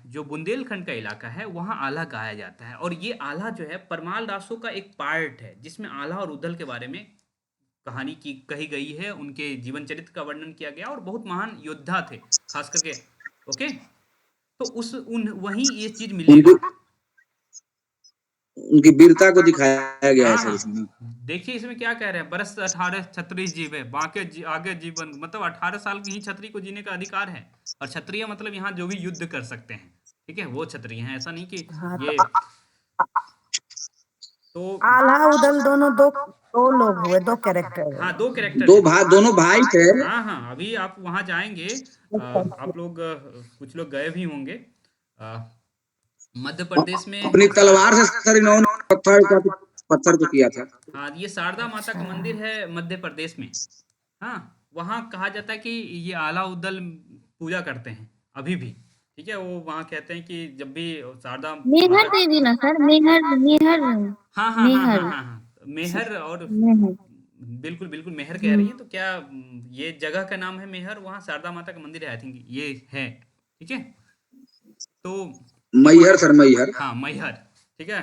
जो बुंदेलखंड का इलाका है, वहाँ आला गाया जाता है। और ये आला जो है परमाल दासों का एक पार्ट है, जिसमें आला और उदल के बारे में कहानी की कही गई है, उनके जीवन चरित्र का वर्णन किया गया, और बहुत महान योद्धा थे खास करके। ओके, तो वहीं ये चीज मिलेगा, उनकी वीरता को दिखाया गया है सर इसमें। देखिए इसमें क्या कह रहे हैं, बरस 18 छत्री जीवे बाके आगे जीवन, मतलब 18 साल की ही छत्री को जीने का अधिकार है। और क्षत्रिय मतलब यहाँ जो भी युद्ध कर सकते हैं, ठीक है, वो क्षत्रिय हैं, ऐसा नहीं कि ये। तो आला उदल दोनों दो लोग हुए, दो कैरेक्टर। हाँ, दो कैरेक्टर, दोनों भाई थे। हाँ, अभी आप वहां जाएंगे, आप लोग कुछ लोग गए भी होंगे मध्य प्रदेश में। अपनी तलवार से सर इन्होंने पत्थर को किया था। हाँ, ये शारदा माता का मंदिर है मध्य प्रदेश में। हाँ, वहाँ कहा जाता है कि ये आला उदल पूजा करते हैं अभी भी। ठीक है, वो वहाँ कहते हैं कि जब भी शारदा मेहर देवी ना सर, मेहर। हाँ, मेहर, और बिल्कुल मेहर कह रही है। तो क्या ये जगह का नाम है मेहर, वहाँ शारदा माता का मंदिर है, आई थिंक ये है। ठीक है, तो मैहर सर, मैहर, हाँ, मैहर, ठीक है,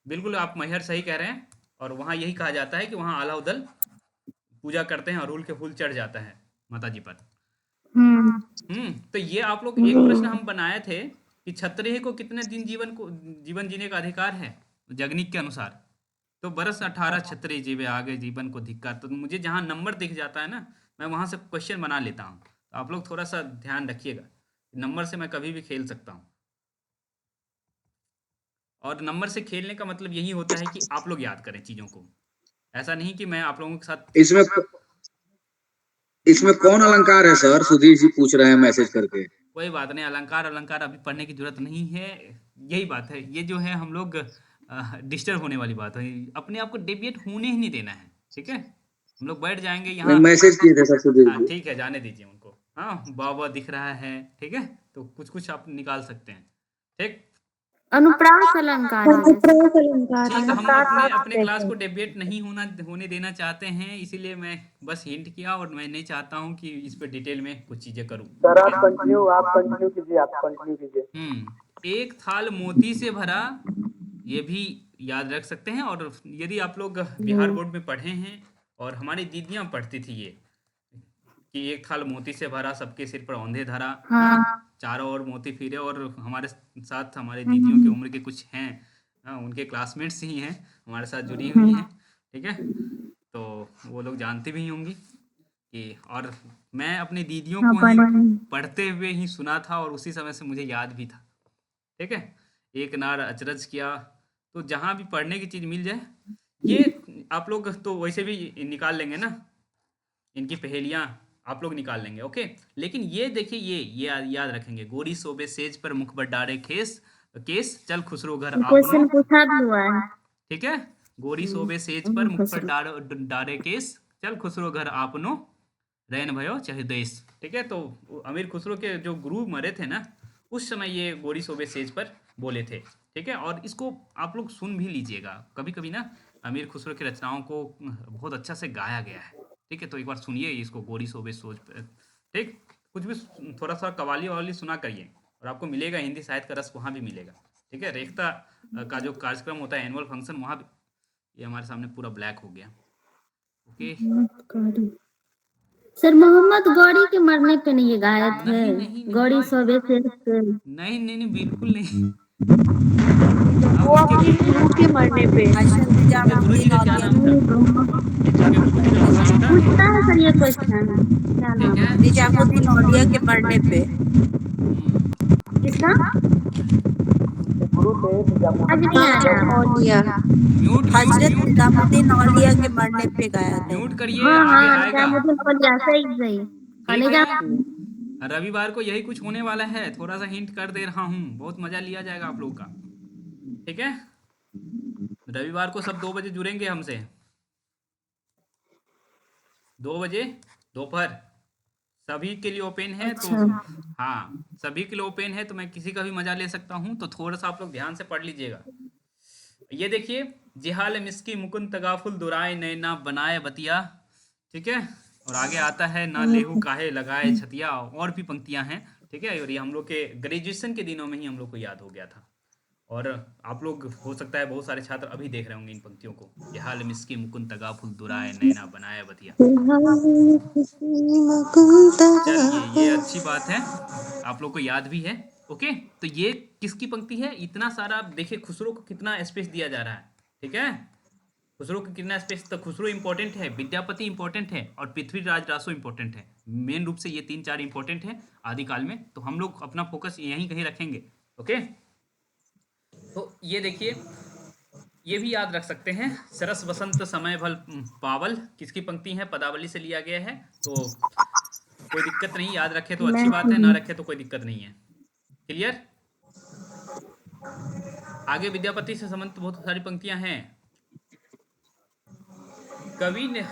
बिल्कुल आप मैहर सही कह रहे हैं। और वहाँ यही कहा जाता है कि वहाँ आला उदल पूजा करते हैं, अड़हुल के फूल चढ़ जाता है माता जी पर। तो ये आप लोग, एक प्रश्न हम बनाए थे कि क्षत्रिय को कितने दिन जीवन जीने का अधिकार है जगनिक के अनुसार, तो बरस 18 क्षत्रिय जीवे आगे जीवन को धिक्कार। तो मुझे जहाँ नंबर दिख जाता है ना, मैं वहाँ से क्वेश्चन बना लेता हूँ। तो आप लोग थोड़ा सा ध्यान रखिएगा, नंबर से मैं कभी भी खेल सकता हूँ। और नंबर से खेलने का मतलब यही होता है कि आप लोग याद करें चीज़ों को, ऐसा नहीं कि मैं आप लोगों के साथ। इसमें कौन अलंकार है सर? सुधीर जी पूछ रहे हैं मैसेज करके। कोई बात नहीं, अलंकार अभी पढ़ने की जरूरत नहीं है, यही बात है। ये जो है हम लोग डिस्टर्ब होने वाली बात है, अपने आप को डेविएट होने ही नहीं देना है। ठीक है, हम लोग बैठ जाएंगे यहाँ। मैसेज किए थे सर सुधीर जी। ठीक है, जाने दीजिए उनको। हाँ, बाबा दिख रहा है, ठीक है, तो कुछ आप निकाल सकते हैं। ठीक, अनुप्रास अलंकार है। ठीक, हम अपने क्लास को डेविएट नहीं होने देना चाहते हैं, इसीलिए मैं बस हिंट किया, और मैं नहीं चाहता हूँ कि इस पे डिटेल में कुछ चीजें करूँ। सर आप कंटिन्यू कीजिए। एक थाल मोती से भरा, ये भी याद रख सकते हैं। और यदि आप लोग बिहार बोर्ड में पढ़े हैं और हमारी दीदियां पढ़ती थी ये, कि एक थाल मोती से भरा, सबके सिर पर औंधे धरा, चारों ओर मोती फिरे। और हमारे साथ हमारे दीदियों की उम्र के कुछ हैं, उनके क्लासमेट्स ही हैं, हमारे साथ जुड़ी हुई हैं, ठीक है। तो वो लोग जानते भी होंगी कि, और मैं अपनी दीदियों को ही पढ़ते हुए ही सुना था और उसी समय से मुझे याद भी था, ठीक है। एक नार अचरज किया, तो जहाँ भी पढ़ने की चीज़ मिल जाए, ये आप लोग तो वैसे भी निकाल लेंगे ना, इनकी पहेलियाँ आप लोग निकाल लेंगे, ओके। लेकिन ये देखिए, ये याद रखेंगे, गोरी सोबे सेज पर मुख पर डारे केस चल खुसरो घर क्वेश्चन आपनो, पूछा हुआ है। ठीक है। गोरी सोबे सेज पर मुख पर डारे केस चल खुसरो घर आपनो, रैन भयो चाहे देश, ठीक है। तो अमीर खुसरो के जो गुरु मरे थे ना, उस समय ये गोरी सोबे सेज पर बोले थे, ठीक है। और इसको आप लोग सुन भी लीजिएगा, कभी कभी ना अमीर खुसरो की रचनाओं को बहुत अच्छा से गाया गया है, ठीक है। तो एक बार सुनिए इसको, गोरी सोबे सोच पर, ठीक। कुछ भी थोड़ा सा कवाली ववाली सुना करिए, और आपको मिलेगा हिंदी साहित्य का रस, वहाँ भी मिलेगा, ठीक है। रेखता का जो कार्यक्रम होता है, एनुअल फंक्शन, वहाँ भी। ये हमारे सामने पूरा ब्लैक हो गया, ओके। सर मोहम्मद गौरी के मरने पे नहीं ये गाए थे? नहीं, गौरी सोबे से नहीं, बिल्कुल नहीं। वो अपने गुरु के मरने पे। आपके गुरु जी का क्या नाम था? आपके गुरु जी का नाम था? पूछता है सर ये क्वेश्चन, क्या नाम है? निजामुद्दीन औलिया के मरने पे। किसका? आज नहीं आ रहा। औलिया। हजरत निजामुद्दीन औलिया के मरने पे गाया था। म्यूट करिए, हाँ आगे हाँ, आएगा, निजामुद्दीन औलिया, सही। ठीक है। रविवार को यही कुछ होने वाला है, थोड़ा सा हिंट कर दे रहा हूँ, बहुत मजा लिया जाएगा आप लोग का, ठीक है। रविवार को सब 2 बजे जुड़ेंगे हमसे, 2 बजे दोपहर, सभी के लिए ओपन है। तो हाँ, सभी के लिए ओपन है, तो मैं किसी का भी मजा ले सकता हूँ, तो थोड़ा सा आप लोग ध्यान से पढ़ लीजिएगा। ये देखिए, जिहाल मिस्की मुकुंद तगाफुल दुराए नैना बनाए बतिया, ठीक है। और आगे आता है, ना लेहू काहे लगाए छतिया, और भी पंक्तियां हैं, ठीक है। और ये हम लोग के ग्रेजुएशन के दिनों में ही हम लोग को याद हो गया था, और आप लोग हो सकता है बहुत सारे छात्र अभी देख रहे होंगे इन पंक्तियों को। जिहाल मिस्की मुकुंद तगाफुल दुराए नैना बनाए बतिया। चलिए, ये अच्छी बात है, आप लोग को याद भी है, ओके। तो ये किसकी पंक्ति है? इतना सारा देखिए, खुसरो को कितना स्पेस दिया जा रहा है, ठीक है। खुसरो को कितना स्पेस, तो खुसरो इंपॉर्टेंट है, विद्यापति इंपॉर्टेंट है, और पृथ्वीराज रासो इंपॉर्टेंट है। मेन रूप से ये 3-4 इंपॉर्टेंट है आदिकाल में, तो हम लोग अपना फोकस यहीं कहीं रखेंगे, ओके। तो ये देखिए, ये भी याद रख सकते हैं, सरस वसंत समय भल पावल, किसकी पंक्ति है? पदावली से लिया गया है, तो कोई दिक्कत नहीं, याद रखे तो अच्छी बात है, ना रखे तो कोई दिक्कत नहीं है। क्लियर? आगे विद्यापति से संबंधित बहुत सारी पंक्तियां हैं। कवि ने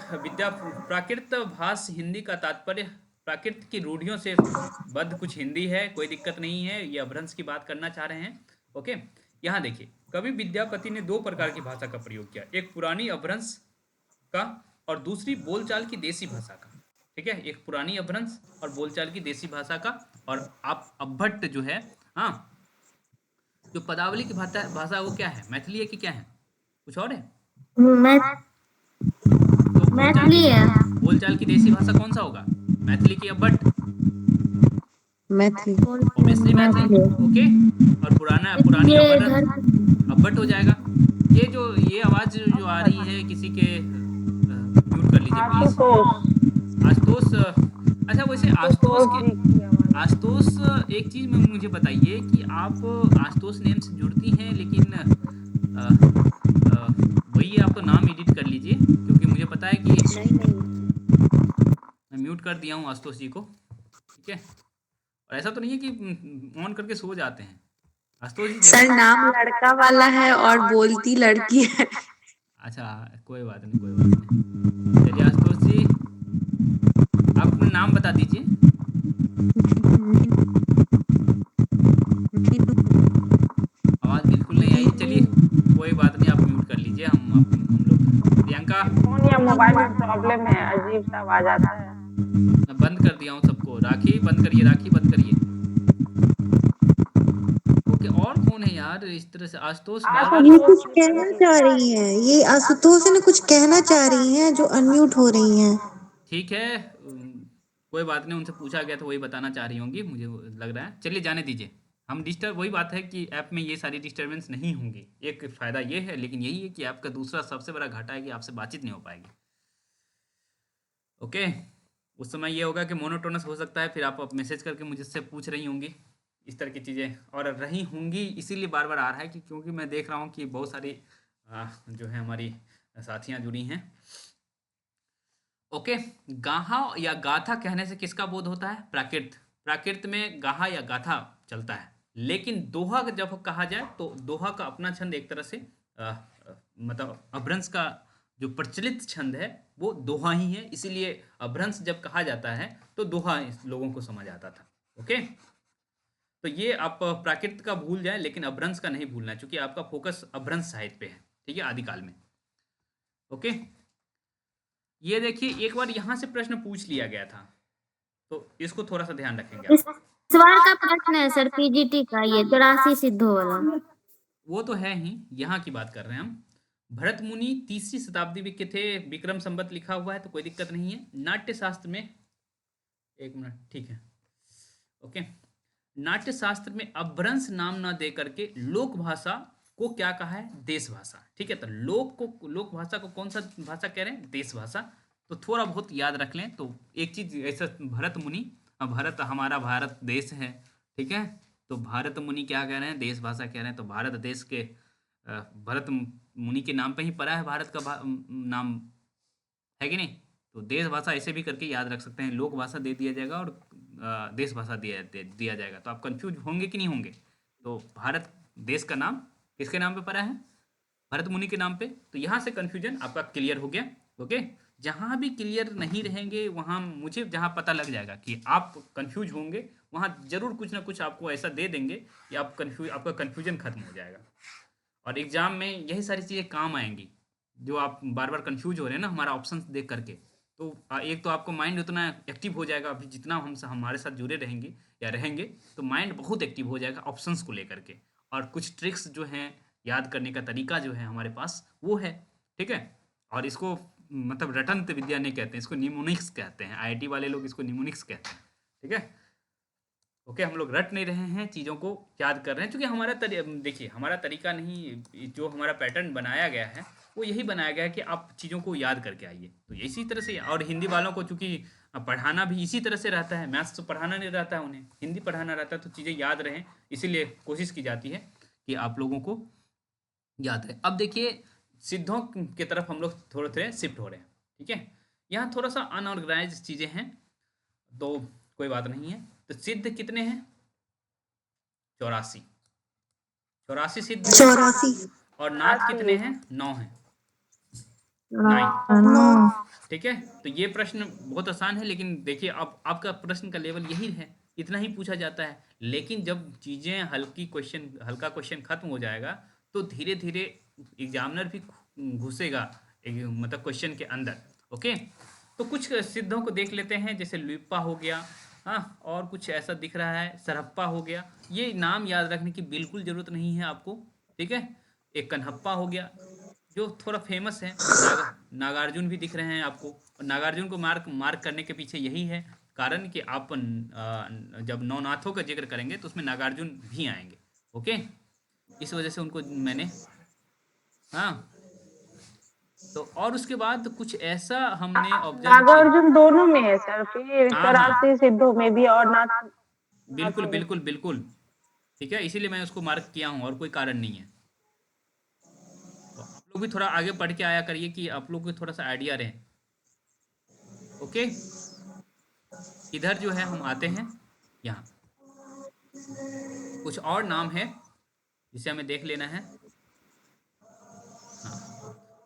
प्राकृत भाष हिंदी का तात्पर्य प्राकृत की रूढ़ियों से बद्ध कुछ हिंदी है, कोई दिक्कत नहीं है, ये अभ्रंश की बात करना चाह रहे हैं, ओके। यहाँ देखिए, कवि विद्यापति ने 2 प्रकार की भाषा का प्रयोग किया, एक पुरानी अभ्रंश का और दूसरी बोलचाल की देसी भाषा का, ठीक है। एक पुरानी अभ्रंश और बोलचाल की देसी भाषा का। और आप अभट्ट जो है, हाँ, जो पदावली की भाषा वो क्या है? मैथिली है कि क्या है? कुछ और है? तो मैथिली है। बोलचाल की देसी भाषा कौन सा होगा? मैथिली की अभट्ट? मैथिली। Obviously Maithili, okay. और पुरानी अभट्ट हो जाएगा। ये आवाज जो आ रही है किसी के, म्यूट कर लीजिए प्लीज। आशुतोष, अच्छा वैसे आशुतोष एक चीज में मुझे बताइए कि आप आशुतोष नेम से जुड़ती हैं, लेकिन वही आप नाम एडिट कर लीजिए, क्योंकि मुझे पता है कि मैं म्यूट कर दिया हूँ आशुतोष जी को, ठीक है। और ऐसा तो नहीं है कि ऑन करके सो जाते हैं आशुतोष जी? सर नाम लड़का वाला है और बोलती लड़की है। अच्छा, कोई बात नहीं। चलिए आशुतोष जी, आप अपना नाम बता दीजिए। आवाज बिल्कुल नहीं आई, चलिए कोई बात नहीं, आप म्यूट कर लीजिए। हम लोग, प्रियंका, फोन या मोबाइल में प्रॉब्लम है, अजीब सा आवाज आता है। मैं बंद कर दिया हूँ सबको। राखी बंद करिए, राखी बंद करिए, ओके। और कौन है यार इस तरह से? आशुतोष आशुतोष बार ये बार कुछ कहना चाह रही हैं, ये आशुतोष ने कुछ कहना चाह रही हैं जो अनम्यूट हो रही हैं। ठीक है, कोई बात नहीं, उनसे पूछा गया तो वही बताना चाह रही होंगी, मुझे वो लग रहा है। चलिए जाने दीजिए, हम डिस्टर्ब, वही बात है कि ऐप में ये सारी डिस्टर्बेंस नहीं होंगी। एक फ़ायदा ये है, लेकिन यही है कि ऐप का दूसरा सबसे बड़ा घाटा है कि आपसे बातचीत नहीं हो पाएगी। ओके, उस समय ये होगा कि मोनोटोनस हो सकता है, फिर आप मैसेज करके मुझसे पूछ रही होंगी इस तरह की चीज़ें, और रही होंगी, इसीलिए बार बार आ रहा है कि क्योंकि मैं देख रहा हूँ कि बहुत सारी जो है हमारी साथियाँ जुड़ी हैं। ओके, गाहा या गाथा कहने से किसका बोध होता है? प्राकृत। प्राकृत में गाहा या गाथा चलता है, लेकिन दोहा जब कहा जाए तो दोहा का अपना छंद एक तरह से मतलब अभ्रंश का जो प्रचलित छंद है वो दोहा ही है, इसीलिए अभ्रंश जब कहा जाता है तो दोहा इस लोगों को समझ आता था। ओके, तो ये आप प्राकृत का भूल जाए, लेकिन अभ्रंश का नहीं भूलना, क्योंकि आपका फोकस अभ्रंश साहित्य पे है, ठीक है, आदिकाल में। ओके, ये देखिए एक बार यहाँ से प्रश्न पूछ लिया गया था, तो इसको थोड़ा सा ध्यान रखेंगे इस आप। बार का प्रश्न है सर पीजीटी का, ये 84 सिद्धों वाला। वो तो है ही, यहाँ की बात कर रहे हैं हम। भरत मुनि 3री शताब्दी में के थे, विक्रम संवत लिखा हुआ है तो कोई दिक्कत नहीं है। नाट्य शास्त्र में, एक मिनट, ठीक है, ओके, नाट्य शास्त्र में अभ्रंश नाम ना दे करके लोक भाषा को क्या कहा है? देश भाषा। ठीक है, तो लोक भाषा को कौन सा भाषा कह रहे हैं? देश भाषा। तो थोड़ा बहुत याद रख लें। तो एक चीज ऐसा, भरत मुनि, भारत हमारा भारत देश है, ठीक है, तो भारत मुनि क्या कह रहे हैं? देश भाषा कह रहे हैं। तो भारत देश के भरत मुनि के नाम पे ही पड़ा है भारत का नाम, है कि नहीं? तो देश भाषा ऐसे भी करके याद रख सकते हैं, लोक भाषा दे दिया जाएगा और देश भाषा दिया जाएगा, तो आप कंफ्यूज होंगे कि नहीं होंगे? तो भारत देश का नाम किसके नाम पे पड़ा है? भरत मुनि के नाम पे। तो यहाँ से कंफ्यूजन आपका क्लियर हो गया। ओके, जहाँ भी क्लियर नहीं रहेंगे वहाँ मुझे जहाँ पता लग जाएगा कि आप कंफ्यूज होंगे, वहाँ जरूर कुछ ना कुछ आपको ऐसा दे देंगे कि आपका कंफ्यूजन खत्म हो जाएगा। और एग्जाम में यही सारी चीज़ें काम आएंगी, जो आप बार बार कंफ्यूज हो रहे हैं ना हमारा ऑप्शंस देख करके। तो एक तो आपको माइंड उतना एक्टिव हो जाएगा, अभी जितना हमारे साथ जुड़े रहेंगे या रहेंगे तो माइंड बहुत एक्टिव हो जाएगा ऑप्शंस को लेकर के। और कुछ ट्रिक्स जो हैं, याद करने का तरीका जो है हमारे पास वो है, ठीक है। और इसको मतलब रटंत विद्या नहीं कहते हैं, इसको निमोनिक्स कहते हैं। आईआईटी वाले लोग इसको निमोनिक्स कहते हैं, ठीक है। ओके, हम लोग रट नहीं रहे हैं, चीज़ों को याद कर रहे हैं, क्योंकि हमारा देखिए हमारा तरीका नहीं, जो हमारा पैटर्न बनाया गया है वो यही बनाया गया है कि आप चीज़ों को याद करके आइए। तो इसी तरह से, और हिंदी वालों को चूँकि पढ़ाना भी इसी तरह से रहता है, मैथ्स तो पढ़ाना नहीं रहता है उन्हें, हिंदी पढ़ाना रहता है, तो चीज़ें याद रहें, इसीलिए कोशिश की जाती है कि आप लोगों को याद रहे। अब देखिए सिद्धों की तरफ हम लोग थोड़े थोड़े शिफ्ट हो रहे हैं, ठीक है। यहाँ थोड़ा सा अनऑर्गेनाइज चीज़ें हैं, तो कोई बात नहीं है। तो सिद्ध कितने हैं? 84 सिद्ध हैं। 84। और नाथ कितने हैं? 9 हैं, 9, 9। ठीक है। तो ये प्रश्न बहुत आसान है, लेकिन देखिए अब आपका प्रश्न का लेवल यही है, इतना ही पूछा जाता है। लेकिन जब चीज़ें हल्का क्वेश्चन खत्म हो जाएगा तो धीरे धीरे एग्जामिनर भी घुसेगा मतलब क्वेश्चन के अंदर। ओके, तो कुछ सिद्धों को देख लेते हैं, जैसे लुइप्पा हो गया, हाँ, और कुछ ऐसा दिख रहा है, सरहप्पा हो गया। ये नाम याद रखने की बिल्कुल ज़रूरत नहीं है आपको, ठीक है। एक कन्हप्पा हो गया जो थोड़ा फेमस है। नागार्जुन भी दिख रहे हैं आपको, और नागार्जुन को मार्क करने के पीछे यही है कारण कि आप जब नवनाथों का जिक्र करेंगे तो उसमें नागार्जुन भी आएंगे। ओके, इस वजह से उनको मैंने, हाँ। तो और उसके बाद कुछ ऐसा हमने ऑब्जर्व किया, नागार्जुन दोनों में है सर, फिर हाँ हाँ 84 सिद्धों में भी और नाथ। बिल्कुल बिल्कुल बिल्कुल, ठीक है, इसीलिए मैं उसको मार्क किया हूँ और कोई कारण नहीं है। तो आप लोग भी थोड़ा आगे पढ़ के आया करिए कि आप लोग को थोड़ा सा आइडिया रहे। ओके, इधर जो है हम आते हैं, यहाँ कुछ और नाम है जिसे हमें देख लेना है। हाँ,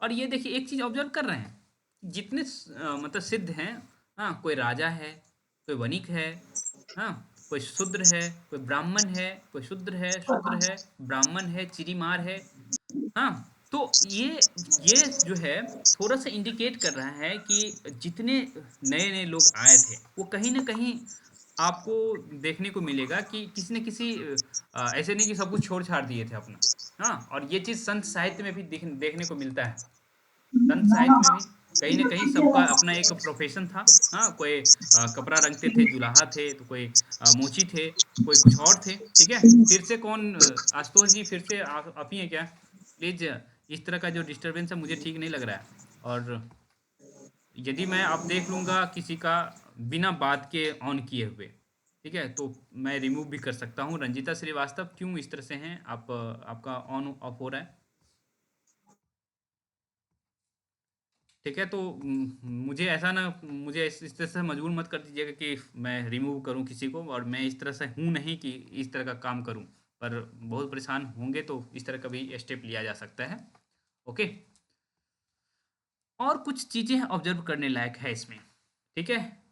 और ये देखिए एक चीज़ ऑब्जर्व कर रहे हैं, जितने मतलब सिद्ध हैं, हाँ, कोई राजा है, कोई वणिक है, हाँ, कोई शूद्र है, कोई ब्राह्मण है, कोई शूद्र है, ब्राह्मण है, चिरीमार है, हाँ। तो ये जो है थोड़ा सा इंडिकेट कर रहा है कि जितने नए नए लोग आए थे वो कहीं ना कहीं आपको देखने को मिलेगा कि किसी न किसी ऐसे नहीं कि सब कुछ छोड़ छाड़ दिए थे अपना। हाँ, और ये चीज़ संत साहित्य में भी देखने को मिलता है। संत साहित्य में भी कहीं न कहीं सबका अपना एक प्रोफ़ेशन था। हाँ, कोई कपड़ा रंगते थे, जुलाहा थे, तो कोई मोची थे, कोई कुछ और थे, ठीक है? फिर से कौन आशुतोष जी फिर से आप ही हैं क्या? प्लीज़ इस तरह का जो डिस्टर्बेंस है मुझे ठीक नहीं लग रहा है और यदि मैं अब देख लूँगा किसी का बिना बात के ऑन किए हुए, ठीक है? तो मैं रिमूव भी कर सकता हूँ। रंजीता श्रीवास्तव क्यों इस तरह से हैं? आप आपका ऑन ऑफ हो रहा है। ठीक है, तो मुझे ऐसा ना मुझे इस तरह से मजबूर मत कर दीजिएगा कि मैं रिमूव करूँ किसी को और मैं इस तरह से हूँ नहीं कि इस तरह का काम करूँ। पर बहुत परेशान होंगे तो इस तरह का भी स्टेप लिया जा सकता है। ओके? और कुछ चीज़ें ऑब्ज़र्व करने लायक है इसमें, ठीक है?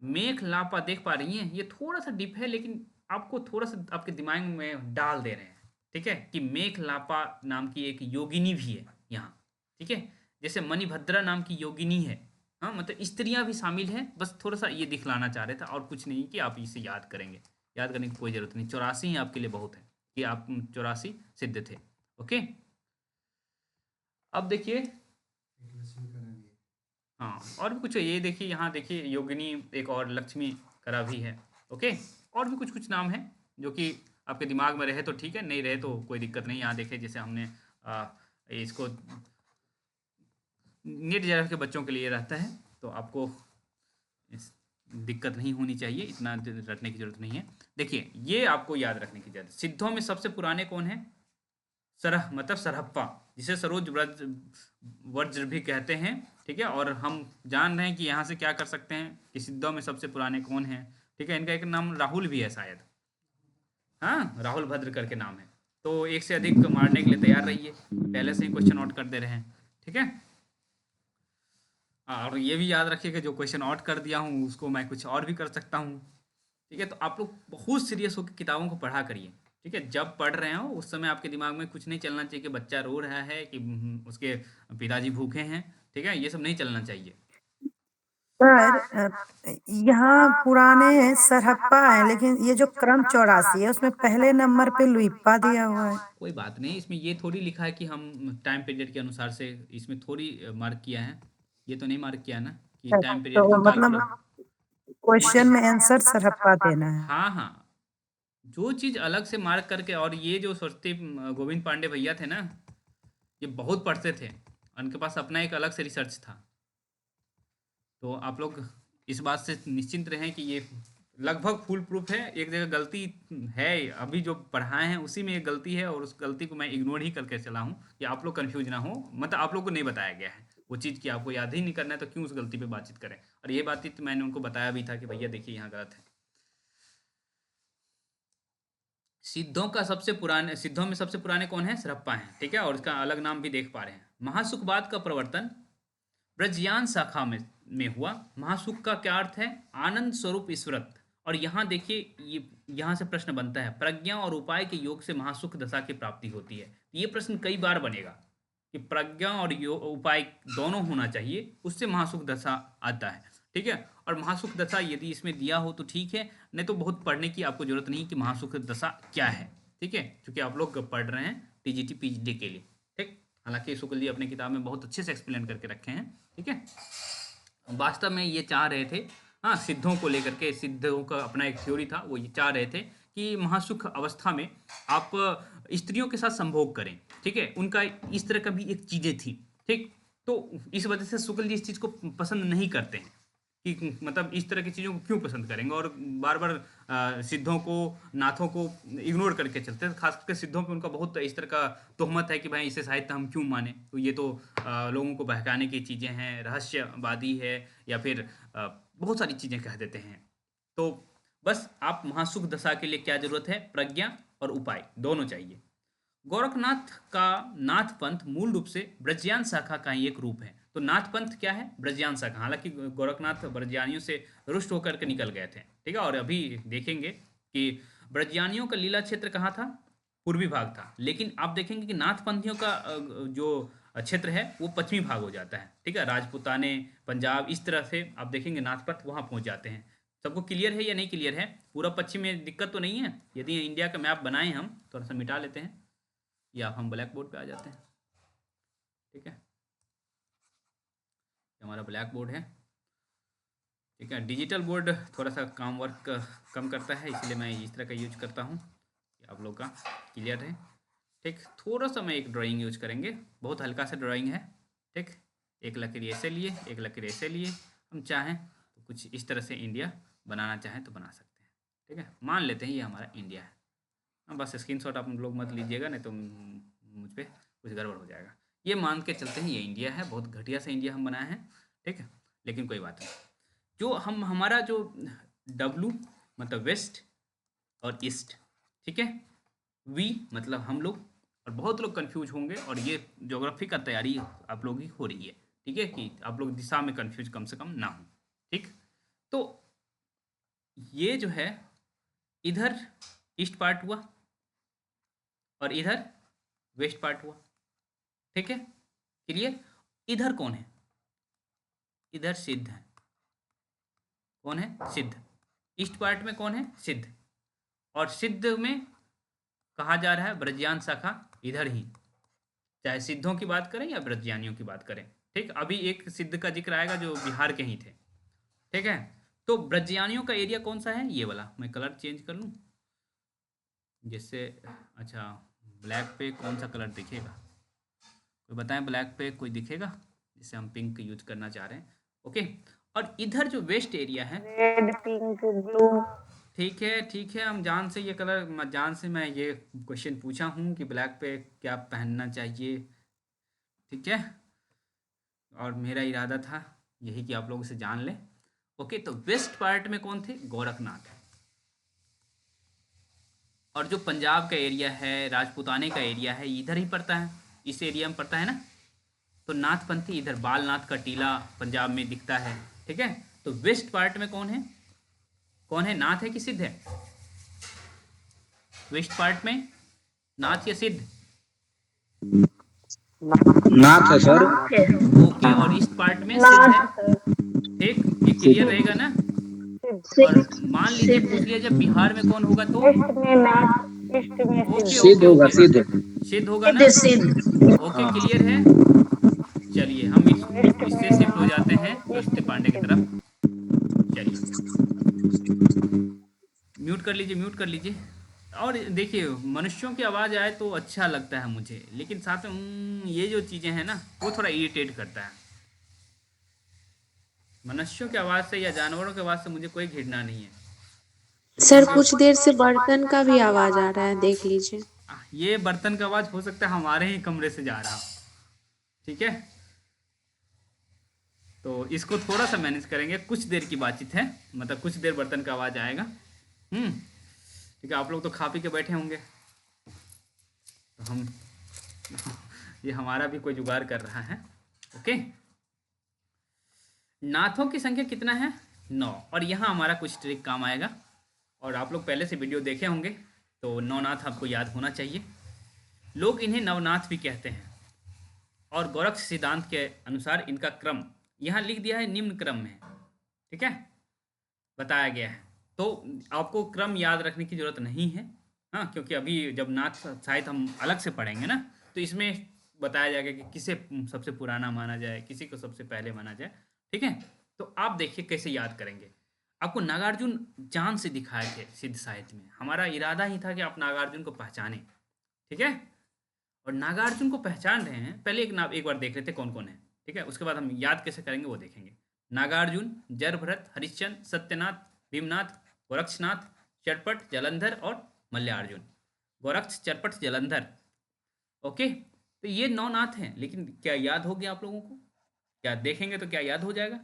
मेघ लापा देख पा रही हैं? ये थोड़ा-सा डीप है लेकिन आपको थोड़ा-सा आपके दिमाग में डाल दे रहे हैं, ठीक है? कि मेघ लापा नाम की एक योगिनी भी है यहाँ, ठीक है? जैसे मणिभद्रा नाम की योगिनी है, हाँ? मतलब स्त्रियाँ भी शामिल हैं, बस थोड़ा-सा ये दिखलाना चाह रहे थे और कुछ नहीं कि आप इसे याद करेंगे। याद करने की कोई ज़रूरत नहीं, 84 ही आपके लिए बहुत है कि आप 84 सिद्ध थे, ओके? अब देखिए हाँ, और भी कुछ है, ये देखिए यहाँ देखिए योगिनी एक और लक्ष्मी करा भी है, ओके? और भी कुछ-कुछ नाम हैं जो कि आपके दिमाग में रहे तो ठीक है, नहीं रहे तो कोई दिक्कत नहीं। यहाँ देखिए जैसे हमने इसको नीट जेईई के बच्चों के लिए रहता है, तो आपको इस दिक्कत नहीं होनी चाहिए, इतना रटने की ज़रूरत नहीं है। देखिए, ये आपको याद रखने की ज़रूरत है। सिद्धों में सबसे पुराने कौन हैं? सरह मतलब सरहप्पा, जिसे सरोज वज्र भी कहते हैं, ठीक है? और हम जान रहे हैं कि यहाँ से क्या कर सकते हैं कि सिद्धों में सबसे पुराने कौन हैं, ठीक है? इनका एक नाम राहुल भी है शायद, हाँ? राहुल भद्र करके नाम है। तो एक से अधिक मारने के लिए तैयार रहिए, पहले से ही क्वेश्चन आउट कर दे रहे हैं, ठीक है? और ये भी याद रखिए कि जो क्वेश्चन आउट कर दिया हूँ उसको मैं कुछ और भी कर सकता हूँ, ठीक है? तो आप लोग बहुत सीरियस होकर किताबों को पढ़ा करिए, ठीक है? जब पढ़ रहे हो उस समय आपके दिमाग में कुछ नहीं चलना चाहिए कि बच्चा रो रहा है कि उसके पिताजी भूखे हैं, ठीक है? ये सब नहीं चलना चाहिए। सर यहाँ पुराने सरहप्पा है लेकिन ये जो क्रम 84 है उसमें पहले नंबर पे लुइप्पा दिया हुआ है। कोई बात नहीं, इसमें ये थोड़ी लिखा है कि हम टाइम पीरियड के अनुसार से इसमें थोड़ी मार्क किया है, ये तो नहीं मार्क किया ना कि टाइम पीरियड तो की मतलब क्वेश्चन में देखिए आंसर सरहप्पा देना है। हाँ, हाँ। जो चीज़ अलग से मार्क करके और ये जो सरस्वती गोविंद पांडे भैया थे ना, ये बहुत पढ़ते थे, उनके पास अपना एक अलग से रिसर्च था। तो आप लोग इस बात से निश्चिंत रहें कि ये लगभग फुल प्रूफ है। एक जगह गलती है, अभी जो पढ़ाए हैं उसी में एक गलती है और उस गलती को मैं इग्नोर ही करके चला हूँ कि आप लोग कन्फ्यूज ना हो। मतलब आप लोग को नहीं बताया गया है वो चीज़ कि आपको याद ही नहीं करना है, तो क्यों उस गलती पे बातचीत करें। और ये बातचीत मैंने उनको बताया भी था कि भैया देखिए यहाँ गलत है। सिद्धों में सबसे पुराने कौन है? सरहप्पा हैं, ठीक है? और इसका अलग नाम भी देख पा रहे हैं। महासुखवाद का प्रवर्तन ब्रजयान शाखा में हुआ। महासुख का क्या अर्थ है? आनंद स्वरूप ईश्वरत्व। और यहाँ देखिए ये यहाँ से प्रश्न बनता है, प्रज्ञा और उपाय के योग से महासुख दशा की प्राप्ति होती है। ये प्रश्न कई बार बनेगा कि प्रज्ञा और उपाय दोनों होना चाहिए, उससे महासुख दशा आता है, ठीक है? और महासुख दशा यदि इसमें दिया हो तो ठीक है, नहीं तो बहुत पढ़ने की आपको जरूरत नहीं कि महासुख दशा क्या है, ठीक है? क्योंकि आप लोग पढ़ रहे हैं टीजीटी पीएचडी के लिए, ठीक? हालांकि शुक्ल जी अपने किताब में बहुत अच्छे से एक्सप्लेन करके रखे हैं, ठीक है? वास्तव में ये चाह रहे थे, हाँ, सिद्धों को लेकर के, सिद्धों का अपना एक थ्योरी था, वो ये चाह रहे थे कि महासुख अवस्था में आप स्त्रियों के साथ संभोग करें, ठीक है? उनका इस तरह का भी एक चीज़ें थी, ठीक? तो इस वजह से शुक्ल जी इस चीज़ को पसंद नहीं करते हैं कि मतलब इस तरह की चीज़ों को क्यों पसंद करेंगे, और बार बार सिद्धों को, नाथों को इग्नोर करके चलते हैं। खास करके सिद्धों पे उनका बहुत इस तरह का तोहमत है कि भाई इसे साहित्य हम क्यों माने, तो ये तो लोगों को बहकाने की चीज़ें हैं, रहस्यवादी है, या फिर बहुत सारी चीज़ें कह देते हैं। तो बस आप महासुख दशा के लिए क्या जरूरत है? प्रज्ञा और उपाय दोनों चाहिए। गोरखनाथ का नाथ पंथ मूल रूप से ब्रजयान शाखा का ही एक रूप है। तो नाथ पंथ क्या है? ब्रजयान शाखा। हालांकि गोरखनाथ ब्रजयानियों से रुष्ट होकर के निकल गए थे, ठीक है? और अभी देखेंगे कि ब्रजयानियों का लीला क्षेत्र कहाँ था? पूर्वी भाग था। लेकिन आप देखेंगे कि नाथ पंथियों का जो क्षेत्र है वो पश्चिमी भाग हो जाता है, ठीक है? राजपूताने, पंजाब, इस तरह से आप देखेंगे नाथ पंथ वहाँ पहुँच जाते हैं। सबको क्लियर है या नहीं क्लियर है? पूरा पश्चिम में दिक्कत तो नहीं है? यदि इंडिया का मैप बनाएं हम, थोड़ा सा मिटा लेते हैं या हम ब्लैक बोर्ड पे आ जाते हैं। ठीक है, हमारा ब्लैक बोर्ड है। ठीक है, डिजिटल बोर्ड थोड़ा सा काम वर्क कम करता है, इसलिए मैं इस तरह का यूज करता हूँ कि आप लोग का क्लियर है। ठीक, थोड़ा सा मैं एक ड्राइंग यूज करेंगे, बहुत हल्का सा ड्राइंग है। ठीक, एक लकीर ऐसे लिए, एक लकीर ऐसे लिए, हम चाहें तो कुछ इस तरह से इंडिया बनाना चाहें तो बना सकते हैं। ठीक है, मान लेते हैं ये हमारा इंडिया है। हाँ, बस स्क्रीनशॉट आप लोग मत लीजिएगा, नहीं तो मुझ पर कुछ गड़बड़ हो जाएगा। ये मान के चलते हैं ये इंडिया है, बहुत घटिया सा इंडिया हम बनाए हैं। ठीक है, लेकिन कोई बात नहीं। जो हम हमारा जो W मतलब वेस्ट और ईस्ट, ठीक है, V मतलब हम लोग, और बहुत लोग कंफ्यूज होंगे, और ये ज्योग्राफी का तैयारी आप लोग ही हो रही है। ठीक है, कि आप लोग दिशा में कंफ्यूज कम से कम ना हो। ठीक, तो ये जो है इधर ईस्ट पार्ट हुआ और इधर वेस्ट पार्ट हुआ। ठीक है, क्लियर? इधर कौन है? इधर सिद्ध है। कौन है? सिद्ध। ईस्ट पार्ट में कौन है? सिद्ध। और सिद्ध में कहा जा रहा है ब्रजयान शाखा इधर ही, चाहे सिद्धों की बात करें या ब्रजयानियों की बात करें। ठीक, अभी एक सिद्ध का जिक्र आएगा जो बिहार के ही थे। ठीक है, तो ब्रजयानियों का एरिया कौन सा है? ये वाला। मैं कलर चेंज कर लूँ जिससे, अच्छा, ब्लैक पे कौन सा कलर दिखेगा? कोई बताएं, ब्लैक पे कोई दिखेगा? जिससे हम पिंक यूज करना चाह रहे हैं। ओके, और इधर जो वेस्ट एरिया है, रेड, पिंक, ब्लू। ठीक है, ठीक है, हम जान से ये कलर, जान से मैं ये क्वेश्चन पूछा हूँ कि ब्लैक पे क्या पहनना चाहिए। ठीक है, और मेरा इरादा था यही कि आप लोगों से जान लें। ओके, तो वेस्ट पार्ट में कौन थे? गोरखनाथ। और जो पंजाब का एरिया है, राजपूताने का एरिया है, इधर ही पड़ता है, इस एरिया में पड़ता है ना। तो नाथपंथी इधर, बालनाथ का टीला पंजाब में दिखता है। ठीक है, तो वेस्ट पार्ट में कौन है? कौन है? नाथ है कि सिद्ध है? वेस्ट पार्ट में नाथ या सिद्ध? नाथ है सर। ओके, और ईस्ट पार्ट में सिद्ध है। ठीक, ये क्लियर रहेगा ना? और मान लीजिए पूछ लिया जब बिहार में कौन होगा तो ईस्ट में नाथ, ईस्ट में ओके सिद्ध। सिद्ध ओके होगा, ओके, सिद्ध। सिद्ध होगा ना? ओके, क्लियर है। चलिए हम इससे शिफ्ट हो जाते हैं नमस्ते पांडे की तरफ। चलिए म्यूट कर लीजिए, म्यूट कर लीजिए। और देखिए, मनुष्यों की आवाज़ आए तो अच्छा लगता है मुझे, लेकिन साथ में ये जो चीज़ें हैं ना, वो थोड़ा इरिटेट करता है। मनुष्यों की आवाज़ से या जानवरों की आवाज़ से मुझे कोई घृणा नहीं है। सर कुछ देर से बर्तन का भी आवाज आ रहा है, देख लीजिए। ये बर्तन का आवाज़ हो सकता है हमारे ही कमरे से जा रहा हो। ठीक है, तो इसको थोड़ा सा मैनेज करेंगे। कुछ देर की बातचीत है, मतलब कुछ देर बर्तन का आवाज़ आएगा। ठीक है, आप लोग तो खा पी के बैठे होंगे, तो हम ये हमारा भी कोई जुगाड़ कर रहा है। ओके, नाथों की संख्या कितना है? 9। और यहाँ हमारा कुछ ट्रिक काम आएगा, और आप लोग पहले से वीडियो देखे होंगे, तो 9 नाथ आपको याद होना चाहिए। लोग इन्हें नवनाथ भी कहते हैं, और गोरक्ष सिद्धांत के अनुसार इनका क्रम यहाँ लिख दिया है निम्न क्रम में। ठीक है, बताया गया है, तो आपको क्रम याद रखने की जरूरत नहीं है। हाँ, क्योंकि अभी जब नाथ साहित्य हम अलग से पढ़ेंगे ना, तो इसमें बताया जाएगा कि किसे सबसे पुराना माना जाए, किसी को सबसे पहले माना जाए। ठीक है, तो आप देखिए कैसे याद करेंगे। आपको नागार्जुन चांद से दिखाए थे सिद्ध साहित्य में। हमारा इरादा ही था कि आप नागार्जुन को पहचानें। ठीक है, और नागार्जुन को पहचान रहे हैं, पहले एक बार देख लेते कौन कौन है। ठीक है, उसके बाद हम याद कैसे करेंगे वो देखेंगे। नागार्जुन, जरभरत, हरिश्चंद्र, सत्यनाथ, भीमनाथ, गोरक्षनाथ, चरपट, जलंधर और मल्यार्जुन। गोरक्ष, चरपट, जलंधर। ओके, तो ये 9 नाथ हैं, लेकिन क्या याद हो गया आप लोगों को? क्या देखेंगे तो क्या याद हो जाएगा?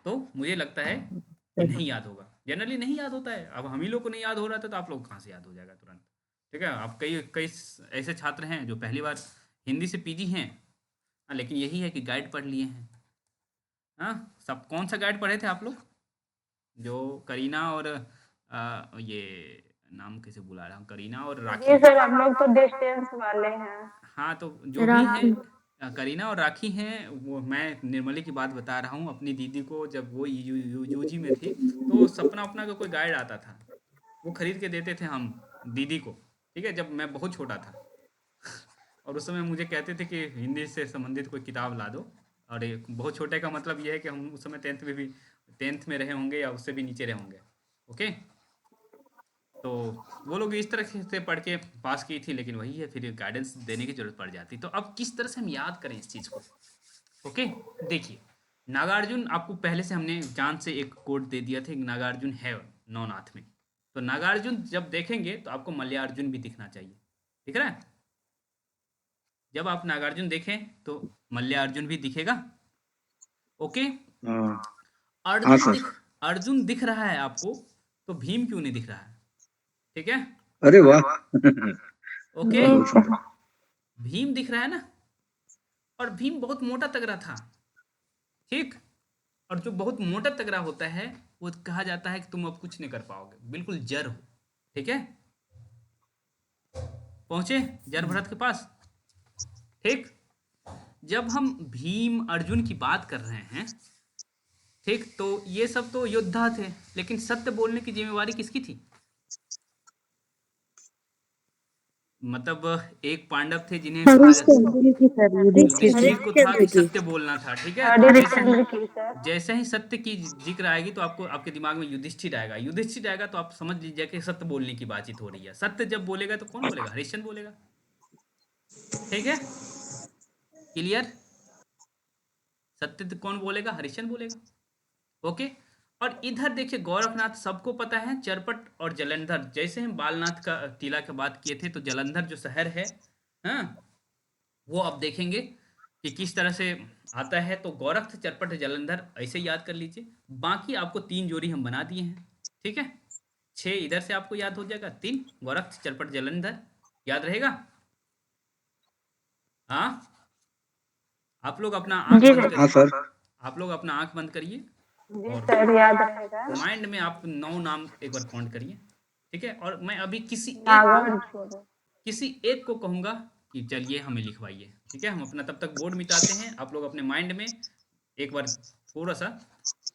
तो मुझे लगता है कि नहीं याद होगा। जनरली नहीं याद होता है। अब हम ही लोग को नहीं याद हो रहा था, तो आप लोग कहाँ से याद हो जाएगा तुरंत? ठीक है, आप कई कई ऐसे छात्र हैं जो पहली बार हिंदी से पीजी हैं, लेकिन यही है कि गाइड पढ़ लिए हैं। हाँ, सब कौन सा गाइड पढ़े थे आप लोग? जो करीना और ये नाम कैसे बुला रहा हूँ, करीना और राखी। जी सर, हम लोग तो डिस्टेंस वाले हैं। हाँ, तो जो भी है करीना और राखी हैं, वो मैं निर्मली की बात बता रहा हूँ। अपनी दीदी को जब वो यूजी में थी, तो सपना अपना का कोई गाइड आता था, वो खरीद के देते थे हम दीदी को, ठीक है, जब मैं बहुत छोटा था। और उस समय मुझे कहते थे कि हिंदी से संबंधित कोई किताब ला दो। और एक बहुत छोटे का मतलब ये है कि हम उस समय टेंथ में रहे होंगे या उससे भी नीचे रहे होंगे। ओके, तो वो लोग इस तरह से पढ़ के पास की थी, लेकिन वही है, फिर गाइडेंस देने की जरूरत पड़ जाती। तो अब किस तरह से हम याद करें इस चीज़ को? ओके, देखिए, नागार्जुन आपको पहले से हमने जान से एक कोड दे दिया था, नागार्जुन है 9 नाथ में। तो नागार्जुन जब देखेंगे तो आपको मल्लिकार्जुन भी दिखना चाहिए, दिख रहा है? जब आप नागार्जुन देखें तो मल्लिकार्जुन भी दिखेगा। ओके, हाँ अर्जुन सर। दिख अर्जुन दिख रहा है आपको, तो भीम क्यों नहीं दिख रहा है? ठीक है, अरे वाह ओके, बहुत सुंदर। भीम दिख रहा है ना, और भीम बहुत मोटा तगड़ा था, ठीक। और जो बहुत मोटा तगड़ा होता है, वो कहा जाता है कि तुम अब कुछ नहीं कर पाओगे, बिल्कुल जड़ हो, ठीक है। पहुंचे जड़ भरत के पास, ठीक। जब हम भीम अर्जुन की बात कर रहे हैं, ठीक, तो ये सब तो योद्धा थे, लेकिन सत्य बोलने की जिम्मेवारी किसकी थी? मतलब एक पांडव थे जिन्हें कहा युधिष्ठिर को था कि सत्य बोलना था, ठीक है। तो हरिश्चंद्र की सर। जैसे ही सत्य की जिक्र आएगी तो आपको आपके दिमाग में युधिष्ठिर आएगा। युधिष्ठिर आएगा तो आप समझ लीजिए कि सत्य बोलने की बातचीत हो रही है। सत्य जब बोलेगा तो कौन बोलेगा? हरिश्चंद्र बोलेगा, ठीक है, क्लियर। सत्य तो कौन बोलेगा? हरिश्चंद्र बोलेगा, ओके। और इधर देखिए गोरखनाथ, सबको पता है, चरपट और जलंधर। जैसे हम बालनाथ का टीला की बात किए थे, तो जलंधर जो शहर है, हाँ, वो आप देखेंगे कि किस तरह से आता है। तो गोरख, चरपट, जलंधर ऐसे याद कर लीजिए। बाकी आपको 3 जोड़ी हम बना दिए हैं, ठीक है। 6 इधर से आपको याद हो जाएगा, 3 गोरख, चरपट, जलंधर, याद रहेगा। हाँ, आप लोग अपना आंख जी बंद सर। हाँ करिए, सर। आप लोग अपना आंख बंद करिए जी और सर, याद रहेगा। माइंड में आप 9 नाम एक बार काउंट करिए, ठीक है। और मैं अभी नागार्जुन। किसी एक को कहूंगा कि चलिए हमें लिखवाइए, ठीक है। हम अपना तब तक बोर्ड मिटाते हैं, आप लोग अपने माइंड में एक बार थोड़ा सा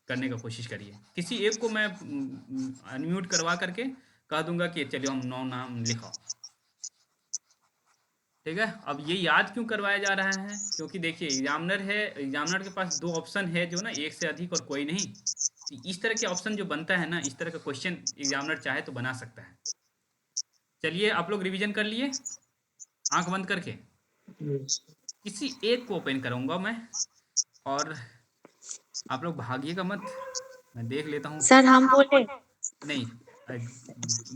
करने का कोशिश करिए। किसी एक को मैं अनम्यूट करवा करके कह दूंगा कि चलिए हम 9 नाम लिखाओ, ठीक है। अब ये याद क्यों करवाया जा रहा है? क्योंकि देखिए एग्जामिनर है, एग्जामिनर के पास 2 ऑप्शन है, जो ना एक से अधिक और कोई नहीं। तो इस तरह के ऑप्शन जो बनता है ना, इस तरह का क्वेश्चन एग्जामिनर चाहे तो बना सकता है। चलिए आप लोग रिवीजन कर लिए, आंख बंद करके किसी एक को ओपन करूंगा मैं, और आप लोग भागिएगा मत, मैं देख लेता हूँ। सर हम बोले। नहीं,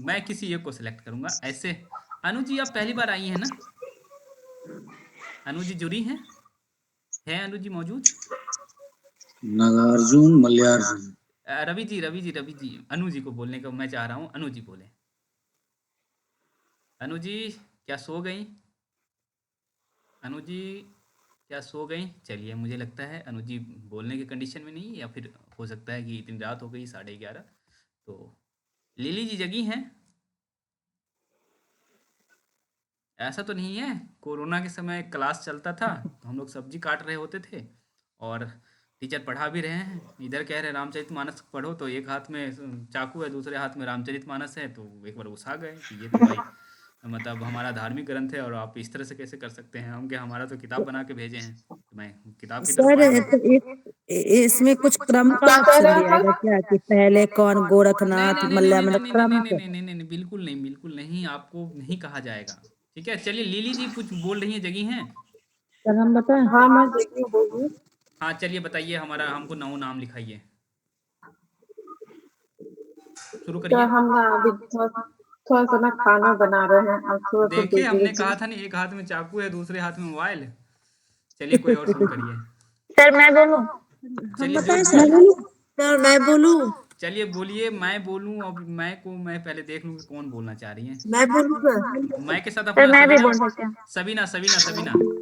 मैं किसी एक को सिलेक्ट करूंगा ऐसे। अनु जी, आप पहली बार आई हैं ना? अनु जी जुड़ी हैं? है अनु जी मौजूद? नागार्जुन, मल्लिकार्जुन। रवि जी, अनु जी को बोलने का मैं चाह रहा हूँ, अनु जी बोले। अनु जी क्या सो गई? अनु जी क्या सो गई? चलिए, मुझे लगता है अनु जी बोलने के कंडीशन में नहीं, या फिर हो सकता है कि इतनी रात हो गई 11:30। तो लिली जी जगी हैं? ऐसा तो नहीं है, कोरोना के समय क्लास चलता था तो हम लोग सब्जी काट रहे होते थे और टीचर पढ़ा भी रहे हैं। इधर कह रहे रामचरितमानस पढ़ो, तो एक हाथ में चाकू है, दूसरे हाथ में रामचरितमानस है, तो एक बार उछा गए कि ये तो भाई मतलब हमारा धार्मिक ग्रंथ है और आप इस तरह से कैसे कर सकते हैं? हम क्या, हमारा तो किताब बना के भेजे हैं। तो मैं किताब की तरफ सर बढ़ तो इसमें कुछ क्रम का ऑप्शन दिया है क्या कि पहले कौन नहीं गोरखनाथ नहीं नहीं नहीं मल्ल्या, नहीं मतलब नहीं नहीं क्रम नहीं से? नहीं नहीं नहीं नहीं, बिल्कुल नहीं, बिल्कुल नहीं, आपको नहीं कहा जाएगा, ठीक है। चलिए लिली जी कुछ बोल रही हैं, जगी हैं? सर हम बताएं? हाँ मैं देखी हूँ, बोलिए। हाँ चलिए बताइए, हमको 9 नाम लिखाइए, शुरू तो करिए। हम ना अभी थोड़ा सा ना खाना बना रहे हैं और थोड़ा सा देखिए बिजी हमने हैं। कहा था नहीं, एक हाथ में चाकू है, दूसरे हाथ में मोबाइल। चलिए कोई और शुरू करिए। सर मैं बोलूं? हम चलिए जो बताएं सर? सर मैं बोलूं? चलिए बोलिए, मैं बोलूं? अब मैं पहले देख लूं कि कौन बोलना चाह रही है। मैं बोलूं सर? मैं के साथ सर अपना मैं भी सबीना, बोल सकती हूँ। सबीना।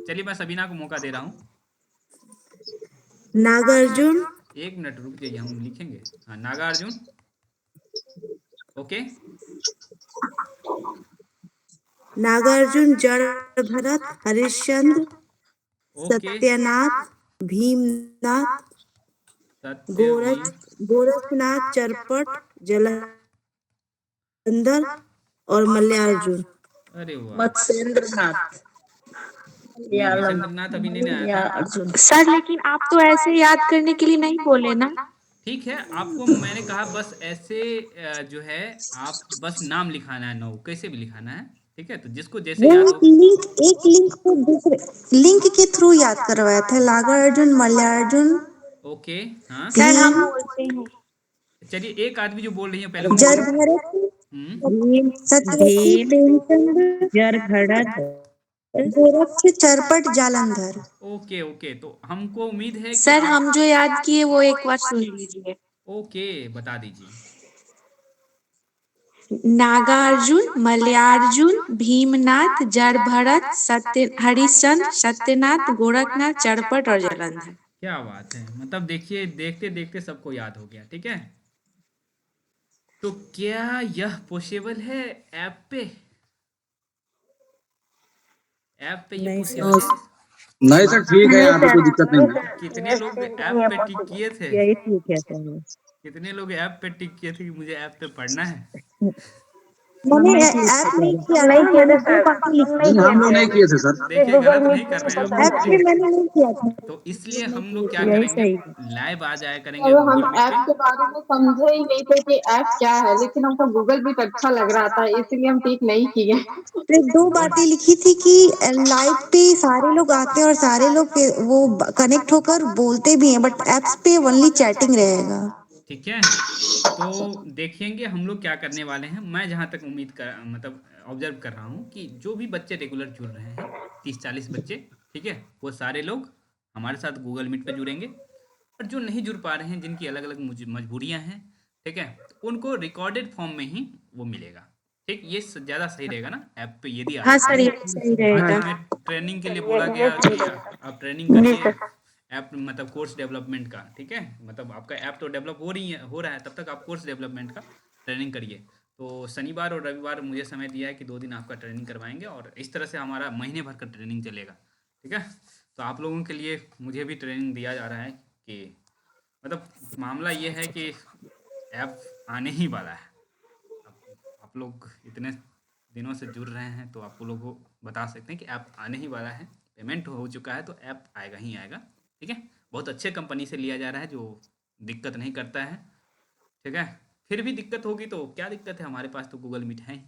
चलिए मैं सबीना को मौका दे रहा हूँ। नागार्जुन, 1 मिनट रुक जाइए, हम लिखेंगे। हाँ, नागार्जुन, ओके। नागार्जुन, जड़ भरत, हरिश्चंद्र, ओके। सत्यनाथ, भीमनाथ, सत्य भीम। गोरखनाथ, चरपट, जलंधर और मल्लिकार्जुन। अरे वाह। मत्स्येंद्रनाथ नहीं, मत्स्येंद्रनाथ अभी नहीं आया या था। अर्जुन। सर लेकिन आप तो ऐसे याद करने के लिए नहीं बोले ना। ठीक है, आपको मैंने कहा बस ऐसे जो है आप बस नाम लिखाना है, 9 कैसे भी लिखाना है, ठीक है, तो जिसको जैसे वो याद हो। एक लिंक को दूसरे लिंक के थ्रू याद करवाया था। नागार्जुन, मल्लिकार्जुन, ओके। हाँ, सर हम भीम, बोलते हैं। चलिए एक आदमी जो बोल रही है पहले वो बोलिए। जरभरत, भीम, सत्यवती, भीम, प्रेमचंद, जरभरत, गोरक्ष, चरपट, जालंधर। ओके ओके, तो हमको उम्मीद है कि सर आप। हम जो याद किए वो एक बार सुन लीजिए। ओके, बता दीजिए। नागार्जुन, मल्लिकार्जुन, भीमनाथ, जरभरत, हरिश्चंद्र, सत्यनाथ, गोरखनाथ, चरपट और जालंधर। क्या बात है, मतलब देखिए देखते देखते सबको याद हो गया, ठीक है। तो क्या यह पॉसिबल है ऐप पे? ऐप पे ये नहीं पॉसिबल सर, है? नहीं सर, ठीक है, नहीं यहाँ पे सर, कोई दिक्कत नहीं है। कितने ये लोग ठीक नहीं ऐप है पे टिक पॉसिबल। किए थे? यही ठीक है सर। कितने लोग ऐप पे टिक किए थे कि मुझे ऐप पे पढ़ना है? मैंने हम नहीं किए ऐप थे नहीं सर। किया हम नहीं था, किए मैंने थे 2 सर, बातें हम लिखी नहीं नहीं, थी। किए हम लोग थे। नहीं किए थे सर। ये देखिए गूगल गलत मीट नहीं कर पे रहे हैं सब हम। ऐप पे मैंने नहीं किया था। तो इसलिए हम लोग क्या यही करेंगे, सही है। लाइव आ जाया करेंगे और हम गूगल मीट ऐप पे। के बारे में समझे ही नहीं थे कि ऐप क्या है, लेकिन हमको गूगल मीट अच्छा लग रहा था, इसीलिए हम टिक नहीं किए। मैंने 2 कोई बातें लिखी थी कि लाइव पे सारे लोग आते हैं और सारे लोग वो कनेक्ट होकर बोलते भी हैं, बट ऐप्स पे ओनली चैटिंग रहेगा। ठीक है। तो देखेंगे हम लोग क्या करने वाले हैं। मैं जहाँ तक उम्मीद कर मतलब ऑब्जर्व कर रहा हूँ कि जो भी बच्चे रेगुलर जुड़ रहे हैं, 30-40 बच्चे, ठीक है, वो सारे लोग हमारे साथ गूगल मीट पे जुड़ेंगे। और जो नहीं जुड़ पा रहे हैं, जिनकी अलग अलग मजबूरियाँ हैं, ठीक है, तो उनको रिकॉर्डेड फॉर्म में ही वो मिलेगा। ठीक, ये ज़्यादा सही रहेगा ना ऐप पे यदि आ हाँ जाते सर हैं। ये सही आज रहेगा। हमें ट्रेनिंग के लिए ये बोला ये गया ठीक कि है। आप ट्रेनिंग जी करिए सर। ऐप मतलब कोर्स डेवलपमेंट का, ठीक है, मतलब आपका ऐप तो डेवलप हो रहा है, तब तक आप कोर्स डेवलपमेंट का ट्रेनिंग करिए। तो शनिवार और रविवार मुझे समय दिया है कि 2 दिन आपका ट्रेनिंग करवाएंगे और इस तरह से हमारा महीने भर का ट्रेनिंग चलेगा, ठीक है। तो आप लोगों के लिए मुझे भी ट्रेनिंग दिया जा रहा है कि मतलब मामला ये है कि ऐप आने ही वाला है। आप आप लोग इतने दिनों से जुड़ रहे हैं तो आप लोगों को बता सकते हैं कि ऐप आने ही वाला है। पेमेंट हो चुका है तो ऐप आएगा ही आएगा, ठीक है। बहुत अच्छे कंपनी से लिया जा रहा है जो दिक्कत नहीं करता है, ठीक है। फिर भी दिक्कत होगी तो क्या दिक्कत है, हमारे पास तो गूगल मीट है ही।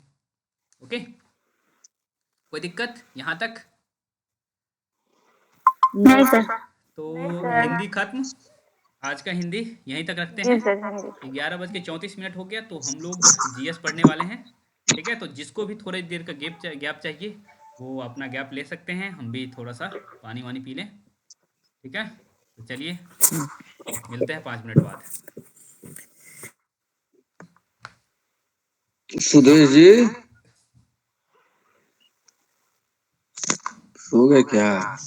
ओके, कोई दिक्कत यहाँ तक? नहीं सर। तो नहीं सर। हिंदी खत्म। आज का हिंदी यहीं तक रखते जी हैं। सर, हिंदी। 11:34 हो गया तो हम लोग जीएस पढ़ने वाले हैं, ठीक है। तो जिसको भी थोड़ी देर का गैप चाहिए वो अपना गैप ले सकते हैं, हम भी थोड़ा सा पानी वानी पी लें, ठीक है। तो चलिए मिलते हैं 5 मिनट बाद। सुदेश जी सो गए क्या?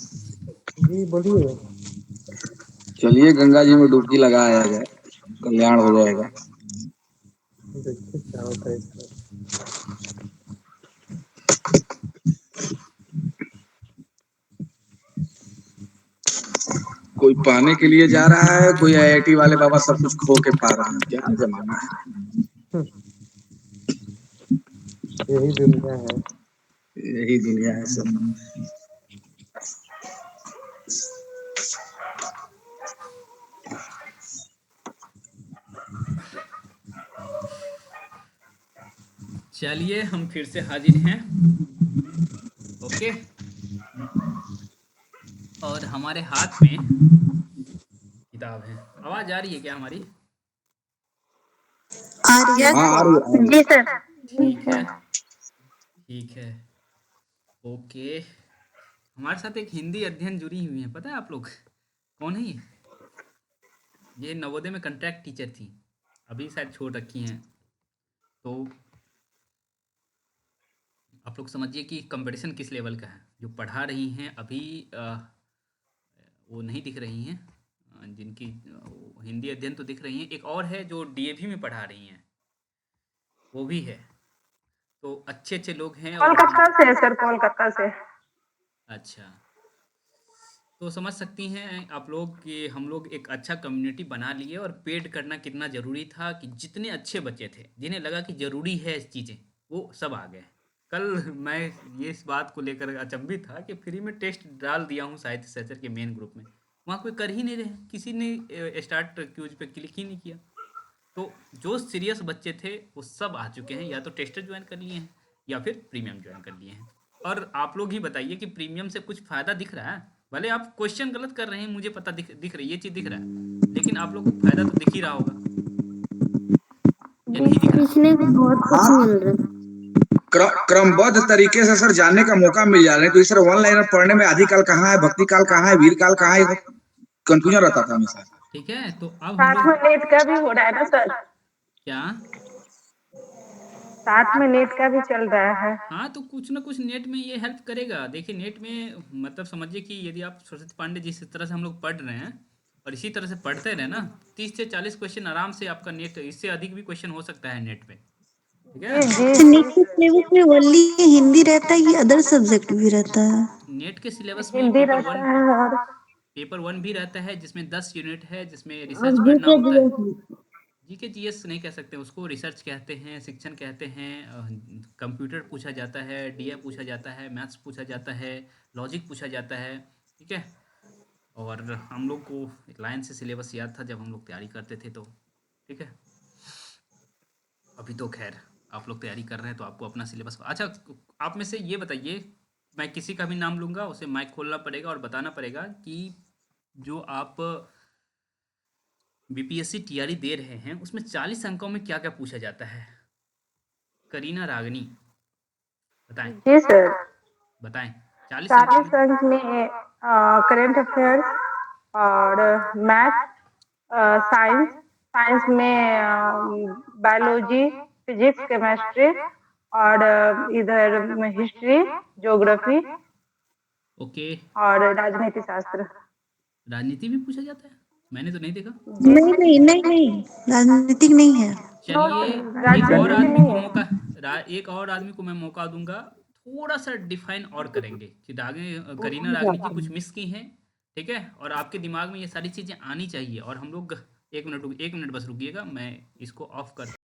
जी बोलिए। चलिए गंगा जी में डुबकी लगाया जाए, कल्याण हो जाएगा। देखिए क्या होता है इसका। कोई पाने के लिए जा रहा है, कोई आईआईटी वाले बाबा सब कुछ खो के पा रहे हैं। क्या जमाना है, यही दुनिया है। यही दुनिया है सब। चलिए हम फिर से हाजिर हैं, ओके। और हमारे हाथ में किताब है। आवाज़ आ रही है क्या हमारी? आ रही है। हाँ आ रही है, आ रही है। जी सर। ठीक है, ठीक है, ओके। हमारे साथ एक हिंदी अध्ययन जुड़ी हुई है, पता है आप लोग कौन है ये नवोदय में कंट्रैक्ट टीचर थी, अभी शायद छोड़ रखी हैं। तो आप लोग समझिए कि कंपटीशन किस लेवल का है। जो पढ़ा रही हैं अभी वो नहीं दिख रही हैं, जिनकी हिंदी अध्ययन तो दिख रही हैं। एक और है जो डीएवी में पढ़ा रही हैं, वो भी है। तो अच्छे अच्छे लोग हैं और कोलकाता से है सर, कोलकाता से। अच्छा, तो समझ सकती हैं आप लोग कि हम लोग एक अच्छा कम्युनिटी बना लिए और पेड करना कितना ज़रूरी था कि जितने अच्छे बच्चे थे जिन्हें लगा कि ज़रूरी है इस चीज़ें वो सब आ गए। कल मैं ये इस बात को लेकर अचंभित था कि फ्री में टेस्ट डाल दिया हूँ साहित्य सचर के मेन ग्रुप में, वहाँ कोई कर ही नहीं रहे, किसी ने स्टार्ट क्यूज पे क्लिक ही नहीं किया। तो जो सीरियस बच्चे थे वो सब आ चुके हैं, या तो टेस्टर ज्वाइन कर लिए हैं या फिर प्रीमियम ज्वाइन कर लिए हैं। और आप लोग ही बताइए कि प्रीमियम से कुछ फ़ायदा दिख रहा है? भले आप क्वेश्चन गलत कर रहे हैं, मुझे पता दिख रही है, ये चीज़ दिख रहा है, लेकिन आप लोग को फ़ायदा तो दिख ही रहा होगा या नहीं दिख रहा? सीखने को बहुत कुछ हाँ, मिल रहा है। क्रमबद्ध तरीके से सर जानने का मौका मिल जा रहा है। तो इस सर वन लाइनर पढ़ने में आदि काल कहाँ है, भक्ति काल कहाँ है, वीर काल कहाँ है, कंफ्यूजन रहता था हमेशा। ठीक है, तो अब हम साथ में लोग नेट का भी हो रहा है ना सर, क्या, साथ में नेट का भी चल रहा है। हाँ तो कुछ ना कुछ नेट में ये हेल्प करेगा। देखिए नेट में मतलब समझिए कि यदि आप सरस्वती पांडे जिस तरह से हम लोग पढ़ रहे हैं और इसी तरह से पढ़ते रहे ना, 30 से 40 क्वेश्चन आराम से आपका नेट, इससे अधिक भी क्वेश्चन हो सकता है नेट पे, ठीक है। जी नेट के सिलेबस में ओनली हिंदी रहता है कि अदर सब्जेक्ट भी रहता है? नेट के सिलेबस में हिंदी रहता है और पेपर वन भी रहता है जिसमें 10 यूनिट है, जिसमें और रिसर्च जीके करना होता है। जीएस जीके जीएस नहीं कह सकते उसको, रिसर्च कहते हैं, शिक्षण कहते हैं, कंप्यूटर पूछा जाता है, डीए पूछा जाता है, मैथ्स पूछा जाता है, लॉजिक पूछा जाता है, ठीक है। और हम लोग को एक लाइन से सिलेबस याद था जब हम लोग तैयारी करते थे, तो ठीक है। अभी तो खैर आप लोग तैयारी कर रहे हैं तो आपको अपना सिलेबस, अच्छा आप में से ये बताइए, मैं किसी का भी नाम लूँगा, उसे माइक खोलना पड़ेगा और बताना पड़ेगा कि जो आप बीपीएससी टीआरई दे रहे हैं उसमें 40 अंकों में क्या क्या पूछा जाता है। करीना रागनी बताएं, जी सर, बताएं 40 अंकों 40 में। अंक में करंट अफेयर्स और मैथ, साइंस, साइंस में बायोलॉजी, फिजिक्स, केमिस्ट्री और इधर हिस्ट्री, ज्योग्राफी ओके, और राजनीति शास्त्र। राजनीति भी पूछा जाता है, मैंने तो नहीं देखा। नहीं नहीं नहीं नहीं, राजनीतिक नहीं है। चलिए राजनीति नहीं है। एक और आदमी को मैं मौका दूंगा, थोड़ा सा डिफाइन और करेंगे कि करीना रागनी जी कुछ मिस की हैं, ठीक है। और आपके दिमाग में ये सारी चीज़ें आनी चाहिए। और हम लोग 1 मिनट बस रुकिएगा, मैं इसको ऑफ कर